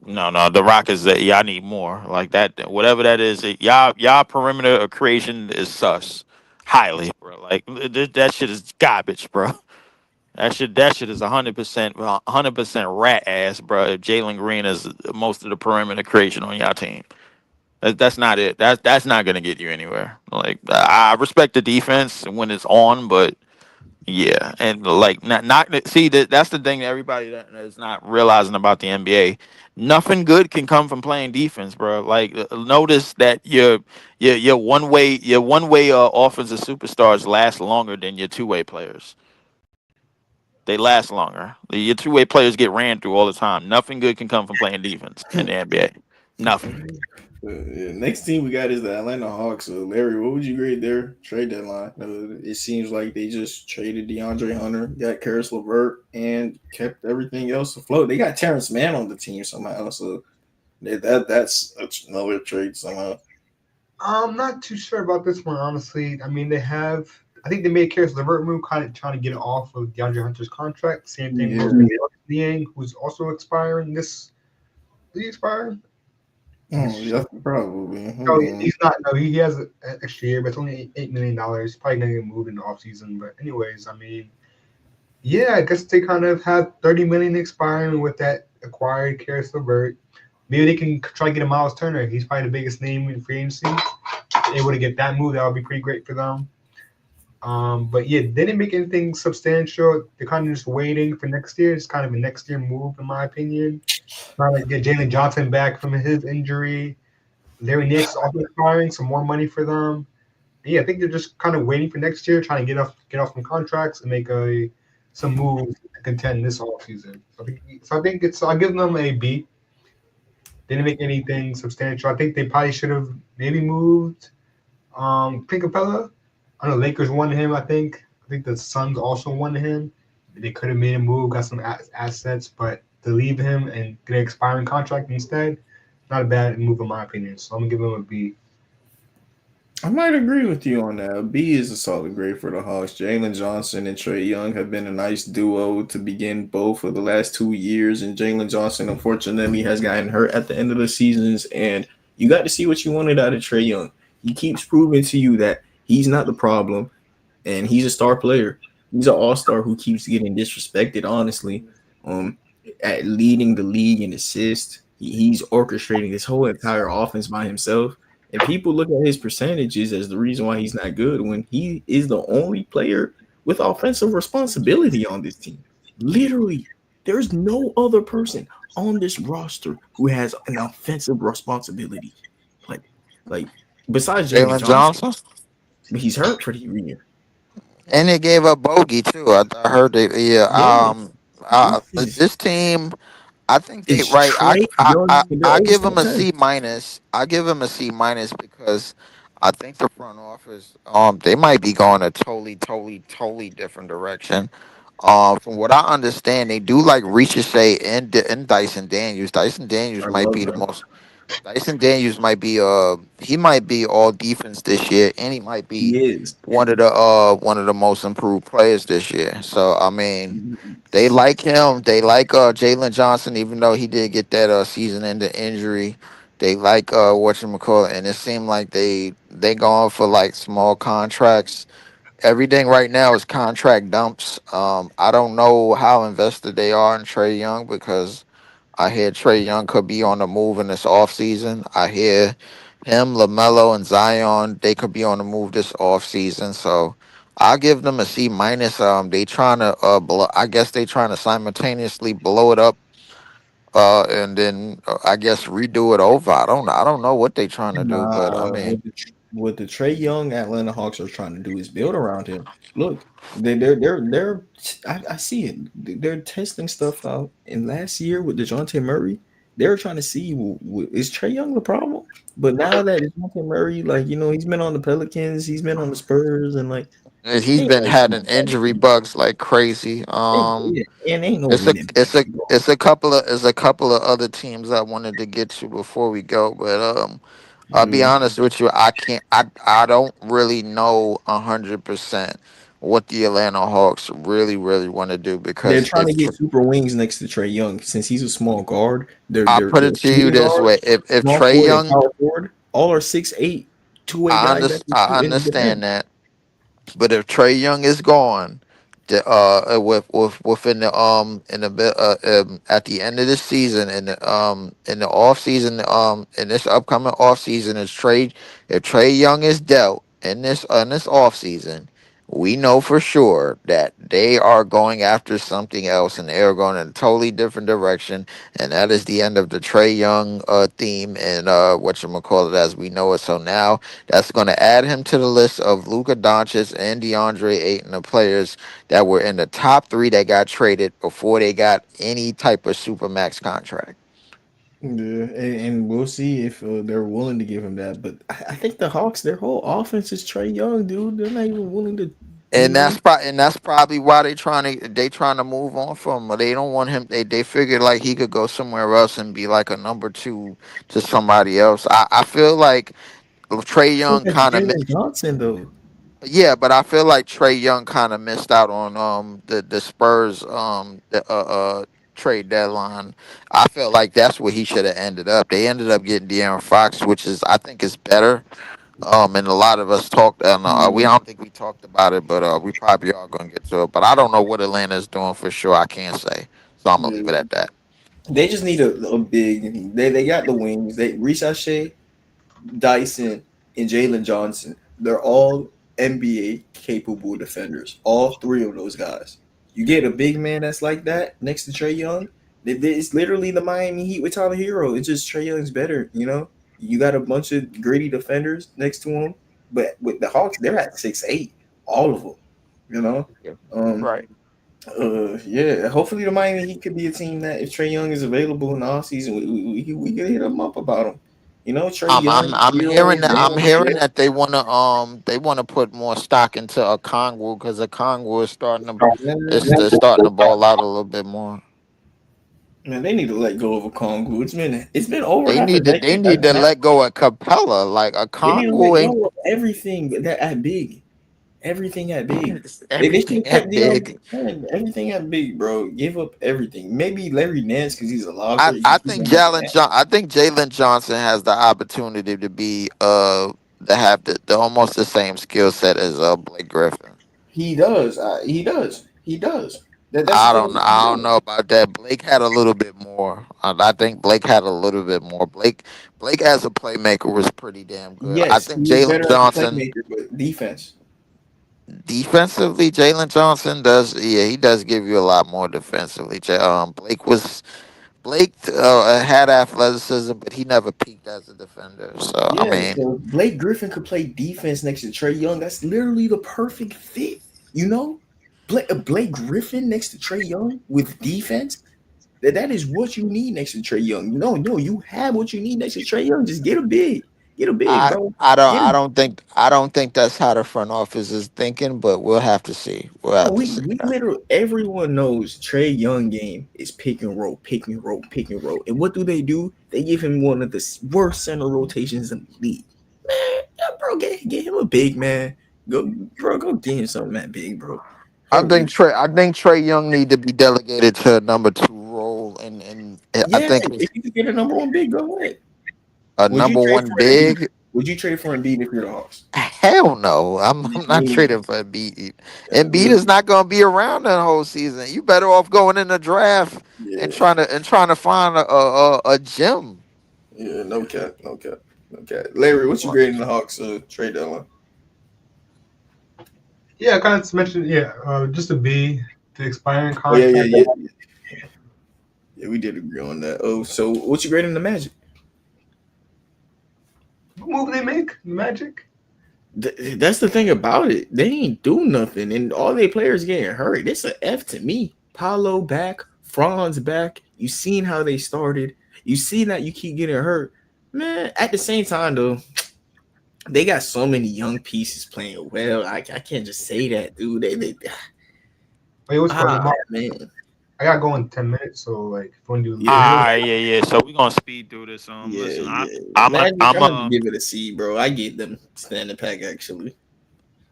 no. The Rockets, y'all need more like that. Whatever that is, y'all perimeter of creation is sus, highly, bro. Like, that shit is garbage, bro. That shit is 100% rat ass, bro. If Jalen Green is most of the perimeter creation on y'all team, that's not it. That's not gonna get you anywhere. Like, I respect the defense when it's on, but yeah, and like not see that's the thing that everybody that is not realizing about the NBA. Nothing good can come from playing defense, bro. Like, notice that your one way offensive superstars last longer than your 2-way players. They last longer. Your 2-way players get ran through all the time. Nothing good can come from playing defense in the NBA. Nothing. Next team we got is the Atlanta Hawks. Larry, what would you grade their trade deadline? It seems like they just traded DeAndre Hunter, got Karis LeVert, and kept everything else afloat. They got Terrence Mann on the team somehow, so that's another trade somehow. I'm not too sure about this one, honestly. I mean, they have I think they made Karis LeVert move, kind of trying to get it off of DeAndre Hunter's contract. Same thing Yeah. with Liang, who's also expiring this. Is he expiring? Oh, yeah, probably. No, Hold on. he's not. No, he has an extra year, but it's only $8 million. Probably gonna get moved in the offseason. But anyways, I mean, yeah, I guess they kind of have 30 million expiring with that acquired Karis LeVert. Maybe they can try to get a Miles Turner. He's probably the biggest name in free agency. Able to get that move, that would be pretty great for them. But yeah, they didn't make anything substantial. They're kind of just waiting for next year. It's kind of a next year move, in my opinion. Trying to get Jalen Johnson back from his injury. Larry Nance also acquiring some more money for them. Yeah, I think they're just kind of waiting for next year, trying to get off some contracts and make some moves to contend this offseason. So I think it's I'll give them a B. They didn't make anything substantial. I think they probably should have maybe moved Clint Capella. I know Lakers wanted him. I think the Suns also wanted him. They could have made a move, got some assets, but to leave him and get an expiring contract instead, not a bad move in my opinion. So I'm gonna give him a B. I might agree with you on that. B is a solid grade for the Hawks. Jalen Johnson and Trey Young have been a nice duo to begin both of the last 2 years, and Jalen Johnson unfortunately has gotten hurt at the end of the seasons, and you got to see what you wanted out of Trey Young. He keeps proving to you that he's not the problem, and he's a star player. He's an all-star who keeps getting disrespected, honestly. Um, at leading the league in assists. He's orchestrating this whole entire offense by himself. And people look at his percentages as the reason why he's not good when he is the only player with offensive responsibility on this team. Literally, there's no other person on this roster who has an offensive responsibility. Like, like besides Jalen Jalen Johnson, Johnson. but he's hurt for the year. And they gave up Bogey too. I heard they yeah. Yeah, this This team, I think they is right. Trey Young in their I old give them a style. C minus. I give them a C minus because I think the front office they might be going a totally different direction. From what I understand, they do like Ricochet and Dyson Daniels. Dyson Daniels I might love be the them. most. Dyson Daniels might be he might be all defense this year, and he might be He is. one of the most improved players this year. So I mean, they like him. They like Jalen Johnson, even though he did get that season-ending injury. They like whatchamacallit, and it seemed like they going for like small contracts. Everything right now is contract dumps. I don't know how invested they are in Trey Young because I hear Trey Young could be on the move in this offseason. I hear him, LaMelo, and Zion, they could be on the move this offseason. So I'll give them a C minus. They trying to I guess they trying to simultaneously blow it up and then I guess redo it over. I don't know what they trying to do, but I Nah, mean what the Trey Young Atlanta Hawks are trying to do is build around him. Look, they're I see it. They're testing stuff out. And last year with Dejounte Murray, they were trying to see is Trey Young the problem. But now that Dejounte Murray, like he's been on the Pelicans, he's been on the Spurs, and like he's ain't been like having injury bugs like crazy. yeah, and ain't no winning basketball. It's a couple of other teams I wanted to get to before we go, but I'll be Yeah. honest with you. I can't. I don't really know 100% what the Atlanta Hawks really want to do They're because trying to get super wings next to Trey Young since he's a small guard. I put They're it to you shooting this guard, way: if small Trey forward, and Young, power forward. All are 6'8", two-way guys that can I shoot and understand defend. that. But if Trey Young is gone, within the in the at the end of this season in the off season in this upcoming off season is Trey if Trey Young is dealt in this off season, we know for sure that they are going after something else and they are going in a totally different direction, and that is the end of the Trey Young theme and whatchamacallit as we know it. So now that's going to add him to the list of Luka Doncic and DeAndre Ayton, the players that were in the top three that got traded before they got any type of supermax contract. Yeah, and we'll see if they're willing to give him that. But I think the Hawks, their whole offense is Trey Young, dude. They're not even willing to, you know. And that's probably why they trying to move on from him. They don't want him. They figured like he could go somewhere else and be like a number two to somebody else. I feel like Trey So Young that's kind of Jalen Johnson, though. Yeah, but I feel like Trey Young kind of missed out on the Spurs trade deadline. I felt like that's where he should have ended up. They ended up getting De'Aaron Fox, which is I think is better. And a lot of us talked, and we I don't think we talked about it, but we probably are gonna get to it. But I don't know what Atlanta's doing for sure. I can't say, so I'm gonna leave it Yeah. at that. They just need a big. They got the wings. They Rishache, Dyson, and Jalen Johnson. They're all NBA capable defenders. All three of those guys. You get a big man that's like that next to Trey Young. It's literally the Miami Heat with Tyler Hero. It's just Trey Young's better. You know, you got a bunch of gritty defenders next to him, but with the Hawks, they're at 6'8", all of them. You know, Yeah. um, Right. yeah. Hopefully, the Miami Heat could be a team that if Trey Young is available in the offseason, we can hit him up about him. You know, Trey Young, I'm hearing Hero, that Bam, yeah, they wanna put more stock into a Kongwu because a Kongwu is man, starting to ball out a little bit more. man, they need to let go of a Kongu. It's been over half a They decade. need to let go of Capella. Like a They need to let Kongwu ain't go of everything that at big, everything at big. They should everything have kept that big. everything at big, bro. Give up everything. Maybe Larry Nance because he's a locker. You keep him at that. I think Jalen Johnson has the opportunity to be to have the almost the same skill set as Blake Griffin. He does. He does. He does. That's the thing. I don't know about that. Blake had a little bit more. I think Blake had a little bit more. Blake as a playmaker was pretty damn good. I Yes, think he is Jalen better as a Johnson playmaker, but defense. defensively, Jalen Johnson does he does give you a lot more defensively. Blake had athleticism, but he never peaked as a defender. So I Yeah, mean, so Blake Griffin could play defense next to Trey Young. That's literally the perfect fit. You know, Blake Griffin next to Trey Young with defense. That is what you need next to Trey Young. No, you have what you need next to Trey Young. Just get a big, bro. Get him. I don't think that's how the front office is thinking, but we'll have to see. We'll No, have to see. we literally everyone knows Trey Young game is pick and roll, pick and roll, pick and roll. And what do? They give him one of the worst center rotations in the league. Man, yeah, bro, get him a big man. Go get him something that big, bro. I think Trey Young need to be delegated to a number two role, and I Yeah, think if you could get a number one big, go ahead. a Would you number trade one for Embiid? big. Would you trade for Embiid if you're the Hawks? Hell no, I'm not Me trading for Embiid. Embiid neither. is not going to be around the whole season. You better off going in the draft Yeah, and trying to find a gem. yeah, no cap, no cap, no cap. Larry, what you grading the Hawks trade deadline? Yeah, I kind of mentioned. Yeah, just a B. The expiring Oh yeah, contract. yeah. We did agree on that. Oh, so what you grading the Magic? What move they make? The Magic. That's the thing about it. They ain't do nothing, and all their players getting hurt. It's an F to me. Paulo back, Franz back. You seen how they started. You seen that you keep getting hurt, man. At the same time, though, they got so many young pieces playing well. I can't just say that, dude. Wait, what's going on? Man. I gotta go in 10 minutes. So like, if you want to do Yeah. Yeah. So we're gonna speed through this. Yeah, Listen, yeah. Magic, I'm I'm gonna a give it a C, bro. I get them standing pack actually.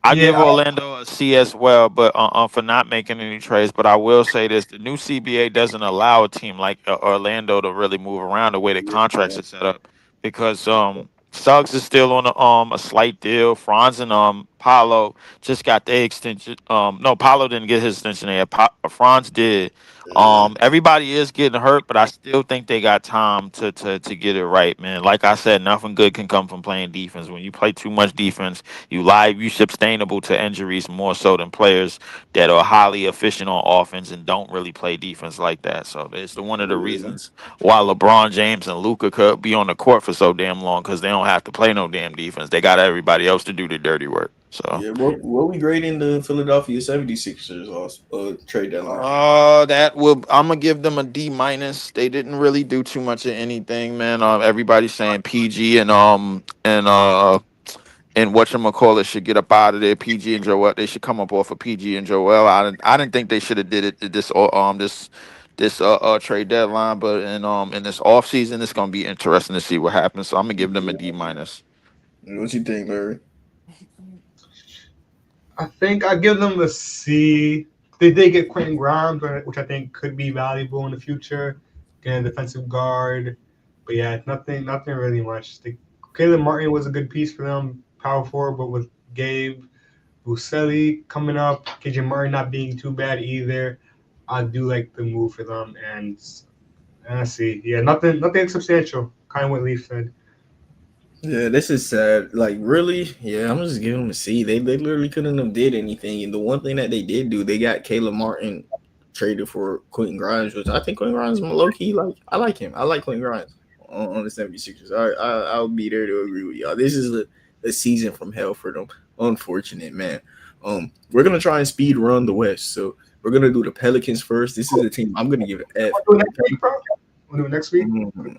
I Yeah, give Orlando a C as well, but for not making any trades. But I will say this: the new CBA doesn't allow a team like Orlando to really move around the way the contracts Yeah, are set up because Suggs is still on a slight deal. Franz and Paulo just got their extension. No, Paulo didn't get his extension yet. Franz did. Everybody is getting hurt, but I still think they got time to get it right, man. Like I said, nothing good can come from playing defense. When you play too much defense, you sustainable to injuries more so than players that are highly efficient on offense and don't really play defense like that. So it's one of the yeah. reasons why LeBron James and Luca could be on the court for so damn long because they don't have to play no damn defense. They got everybody else to do the dirty work. So Yeah, what we grading the Philadelphia 76ers trade deadline? that will I'm gonna give them a D minus. They didn't really do too much of anything, man. Everybody's saying PG and whatchamacallit should get up out of there. PG and Joel, they should come up off of PG and Joel. I didn't think they should have did it this trade deadline, but in this off season, it's gonna be interesting to see what happens. So I'm gonna give them a D minus. What you think, Larry? I think I give them a C. They did get Quentin Grimes, which I think could be valuable in the future. Getting a defensive guard, but yeah, nothing really much. Caleb Martin was a good piece for them, power forward, but with Gabe Buscelli coming up, KJ Martin not being too bad either, I do like the move for them. And I see, yeah, nothing substantial. Kind of what Leaf said. Yeah, this is sad. Like, really? Yeah, I'm just giving them a C. They literally couldn't have did anything. And the one thing that they did do, they got Caleb Martin traded for Quentin Grimes, which I think Quentin Grimes is low key. Like, I like him. I like Quentin Grimes on the 76ers. I'll be there to agree with y'all. This is a season from hell for them. Unfortunate, man. We're gonna try and speed run the West. So we're gonna do the Pelicans first. This is a team I'm gonna give it an F. We'll do it next week, bro. We'll do it next week. Mhm.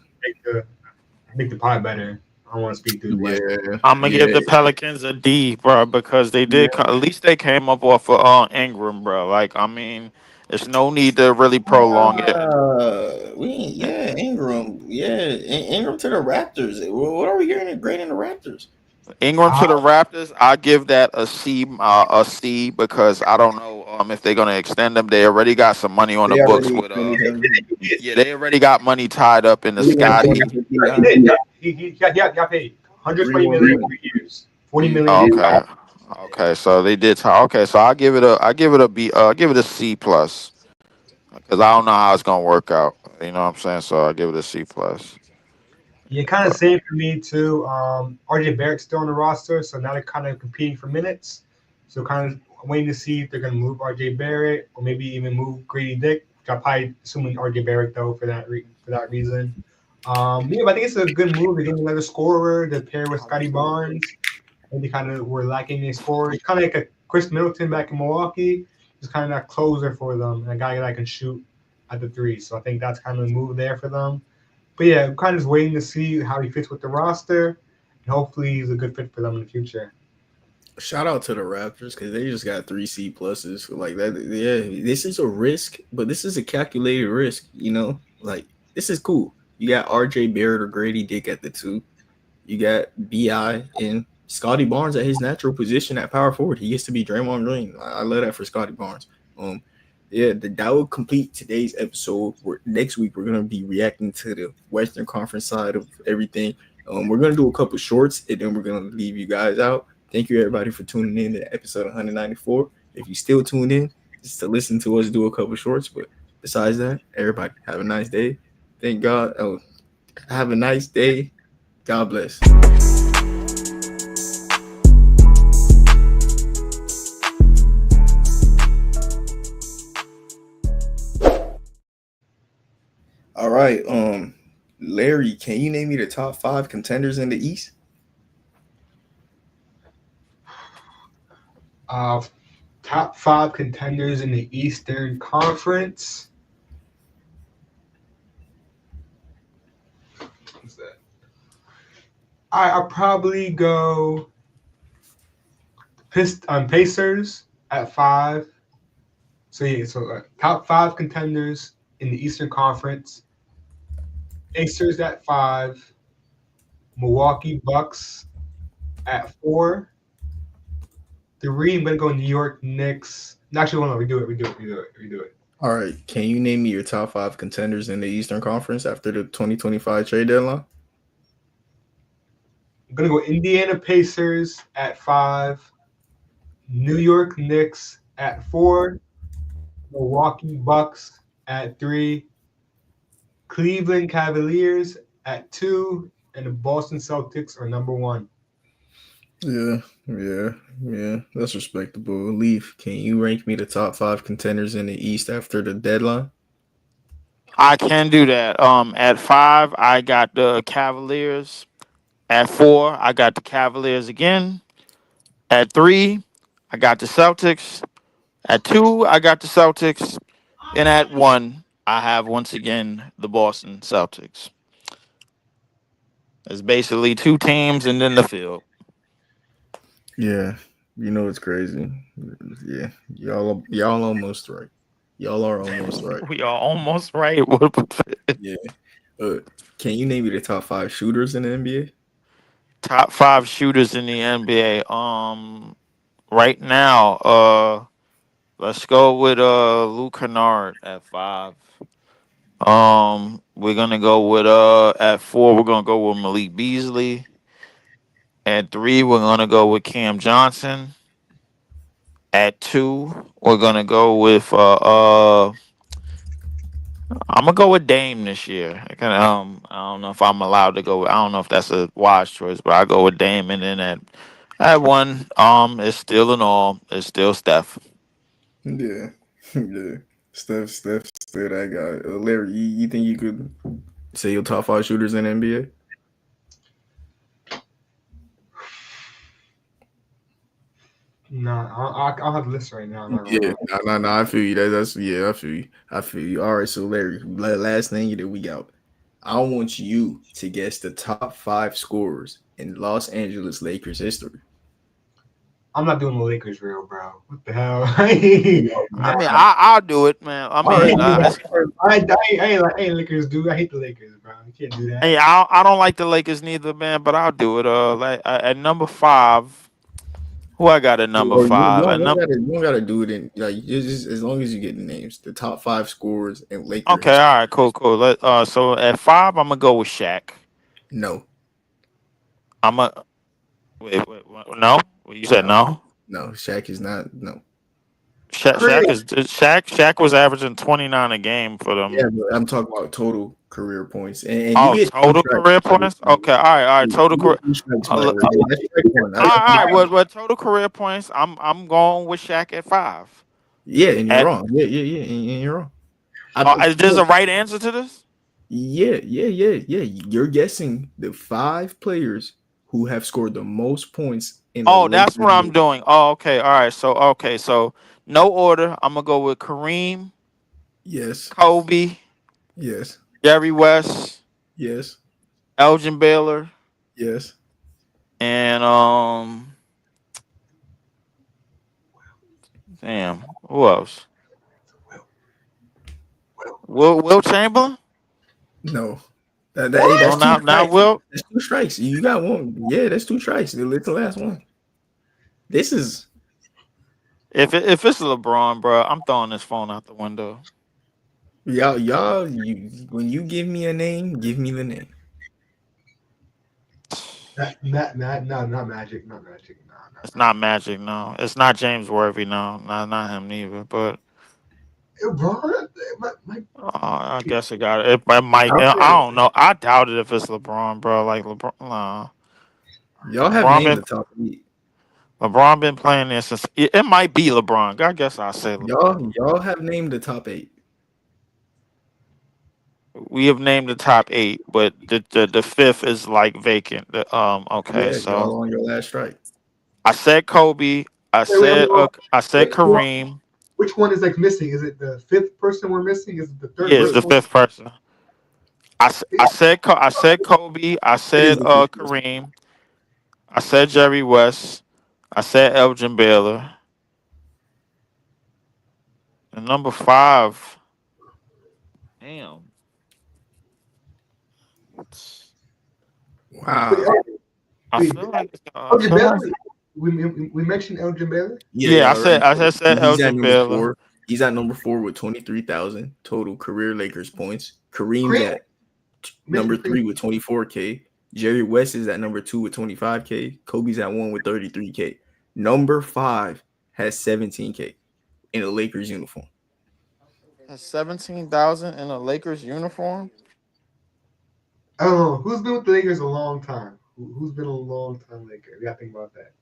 Make the pie better. I want to speak to the West. Yeah, I'm gonna give yeah. the Pelicans a D, bro, because they did. At least they came up off of Ingram, bro. Like, I mean, there's no need to really prolong it. Ingram. Yeah, Ingram to the Raptors. What are we getting grading the Raptors? Ingram to the Raptors, I give that a C, because I don't know if they're gonna extend them. They already got some money on the books with yeah, they already got money tied up in the Scotty. He got paid 120 million for years, 40 million. Okay, so they did. Okay, so I give it a B. Give it a C plus, because I don't know how it's gonna work out. You know what I'm saying? So I give it a C plus. Yeah, kind of same for me too. RJ Barrett's still on the roster, so now they're kind of competing for minutes. So kind of waiting to see if they're going to move RJ Barrett or maybe even move Grady Dick. Which I'm probably assuming RJ Barrett though for that reason. Yeah, but I think it's a good move. They're getting another scorer to pair with Scotty Barnes. And they kind of were lacking a scorer. It's kind of like a Chris Middleton back in Milwaukee. Just kind of that closer for them, and a guy that can shoot at the three. So I think that's kind of a move there for them. But yeah, I'm kind of just waiting to see how he fits with the roster, and hopefully he's a good fit for them in the future. Shout out to the Raptors because they just got 3 C pluses like that. Yeah, this is a risk, but this is a calculated risk. You know, like this is cool. You got RJ Barrett or Grady Dick at the 2. You got Bi and Scotty Barnes at his natural position at power forward. He gets to be Draymond Green. I love that for Scotty Barnes. Yeah, that will complete today's episode. Next week, we're going to be reacting to the Western Conference side of everything. We're going to do a couple shorts, and then we're going to leave you guys out. Thank you, everybody, for tuning in to episode 194. If you still tuned in, just to listen to us do a couple shorts. But besides that, everybody, have a nice day. Thank God. Have a nice day. God bless. All right, Larry, can you name me the top 5 contenders in the East? Top 5 contenders in the Eastern Conference. What's that? I'll probably go Pacers at 5. So yeah, top 5 contenders in the Eastern Conference. Pacers at 5. Milwaukee Bucks at 4. 3, I'm gonna go New York Knicks. Actually, no, we do it. All right. Can you name me your top 5 contenders in the Eastern Conference after the 2025 trade deadline? I'm gonna go Indiana Pacers at 5. New York Knicks at 4. Milwaukee Bucks at 3. Cleveland Cavaliers at 2. And the Boston Celtics are number 1. Yeah. That's respectable. Leaf, can you rank me the top 5 contenders in the East after the deadline? I can do that. At 5, I got the Cavaliers. At 4, I got the Cavaliers again. At 3, I got the Celtics. At 2, I got the Celtics. And at 1, I have once again the Boston Celtics. It's basically 2 teams and then the field. Yeah, you know it's crazy. Yeah, y'all almost right. Y'all are almost right. We are almost right. Yeah. Can you name me the top 5 shooters in the NBA? Top 5 shooters in the NBA. right now, let's go with Luke Kennard at 5. We're gonna go with at 4. We're gonna go with Malik Beasley. At 3, we're gonna go with Cam Johnson. At 2, we're gonna go with I'm gonna go with Dame this year. I don't know if I'm allowed to go. I don't know if that's a wise choice, but I go with Dame, and then at 1, it's still an all. It's still Steph. Yeah, yeah. Steph, still that guy. Larry, you think you could say your top 5 shooters in the NBA? Nah, I'll have the list right now. I'm not gonna Yeah, lie. no. I feel you. That's yeah. I feel you. All right, so Larry, last thing that we got. I want you to guess the top 5 scorers in Los Angeles Lakers history. I'm not doing the Lakers real, bro. What the hell? I mean, I'll do it, man. I All right, mean, I ain't Lakers, dude. I hate the Lakers, bro. You can't do that. hey, I don't like the Lakers neither, man. But I'll do it. At number 5, who I got at number Or you 5? don't, you don't gotta do it in like just as long as you get the names, the top 5 scorers in Laker Okay, history. all right, cool. So at 5, I'm gonna go with Shaq. No, I'm a wait, no. You said no. Shaq is not. No, Shaq was averaging 29 a game for them. yeah, but I'm talking about total career points, and you Oh, get 2 total strikes. career points. Okay, all right. Total You career. get 2 strikes, All Mike, right there. That's strike one. right. What total career points? I'm going with Shaq at 5. Yeah, and you're At wrong. Yeah, and you're wrong. there's a right answer to this. Yeah. You're guessing the 5 players who have scored the most points in the Oh, that's Lakers what I'm game. doing. Oh, okay. All right. So no order. I'm gonna go with Kareem, Yes, Kobe, yes, Jerry West, yes, Elgin Baylor, yes. and damn, who else? Will Chamberlain? No. What? That's No, 2 not strikes. Will. That's 2 strikes. You got one. Yeah, that's 2 strikes. It's the last one. This is If it's LeBron, bro, I'm throwing this phone out the window. y'all. When you give me a name, give me the name. Not Magic. Not Magic. No. It's not Magic, no. It's not James Worthy, no. Not him neither. But LeBron, I guess it got it. It might. Okay. I don't know. I doubt it if it's LeBron, bro. Like LeBron, nah. Y'all have LeBron named been the top 8. LeBron been playing there since. It might be LeBron. I guess I'll say LeBron. Y'all have named the top 8. We have named the top 8, but the fifth is like vacant. Okay, Yeah, so y'all on your last strike. I said Kobe. I said Kareem. which one is like missing? Is it the 5th person we're missing? Is it the 3rd? Yeah, it's the 5th person. I said Kobe. I said It is the 5th person. Kareem. I said Jerry West. I said Elgin Baylor. And number 5. Damn. Wow. I feel like Elgin Baylor. We mentioned Elgin Baylor. Yeah, I said He's Elgin at number Baylor. 4. He's at number 4 with 23,000 total career Lakers points. Kareem's at number 3 with 24K. Jerry West is at number 2 with 25K. Kobe's at 1 with 33K. Number 5 has 17K in a Lakers uniform. Has 17,000 in a Lakers uniform? I don't know who's been with the Lakers a long time. Who's been a long time Laker? We gotta think about that.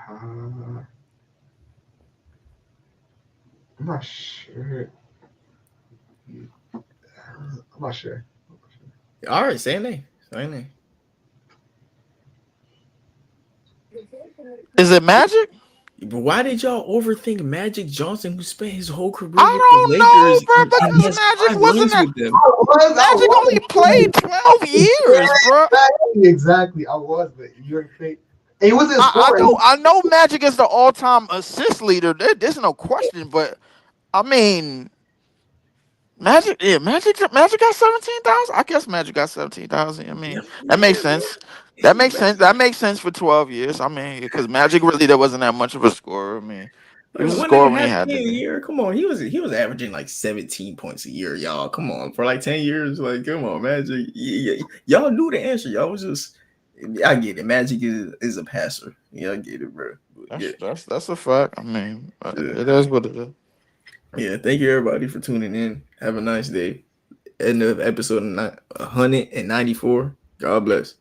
I'm not sure. All right, say a name. Is it Magic? But why did y'all overthink Magic Johnson, who spent his whole career I with the Lakers? don't know, bro, and he because has Magic 5 wasn't rings with them? Magic only played 12 years, bro. Exactly. I was, but you're fake. He wasn't scoring. I know Magic is the all-time assist leader. There's no question, but I mean, Magic, yeah, Magic got 17,000. I guess Magic got 17,000. I mean, that makes sense. That makes sense. That makes sense for 12 years. I mean, because Magic really there wasn't that much of a scorer. I mean, he Like was a one and scorer a when he half had to million a be. year. Come on, he was averaging like 17 points a year, y'all. Come on, for like 10 years. Like, come on, Magic. Y'all knew the answer. Y'all was just. I get it. Magic is a passer. Yeah, I get it, bro. Yeah, That's a fact. I mean, yeah. it is what it is. Yeah. Thank you everybody for tuning in. Have a nice day. End of episode 194. God bless.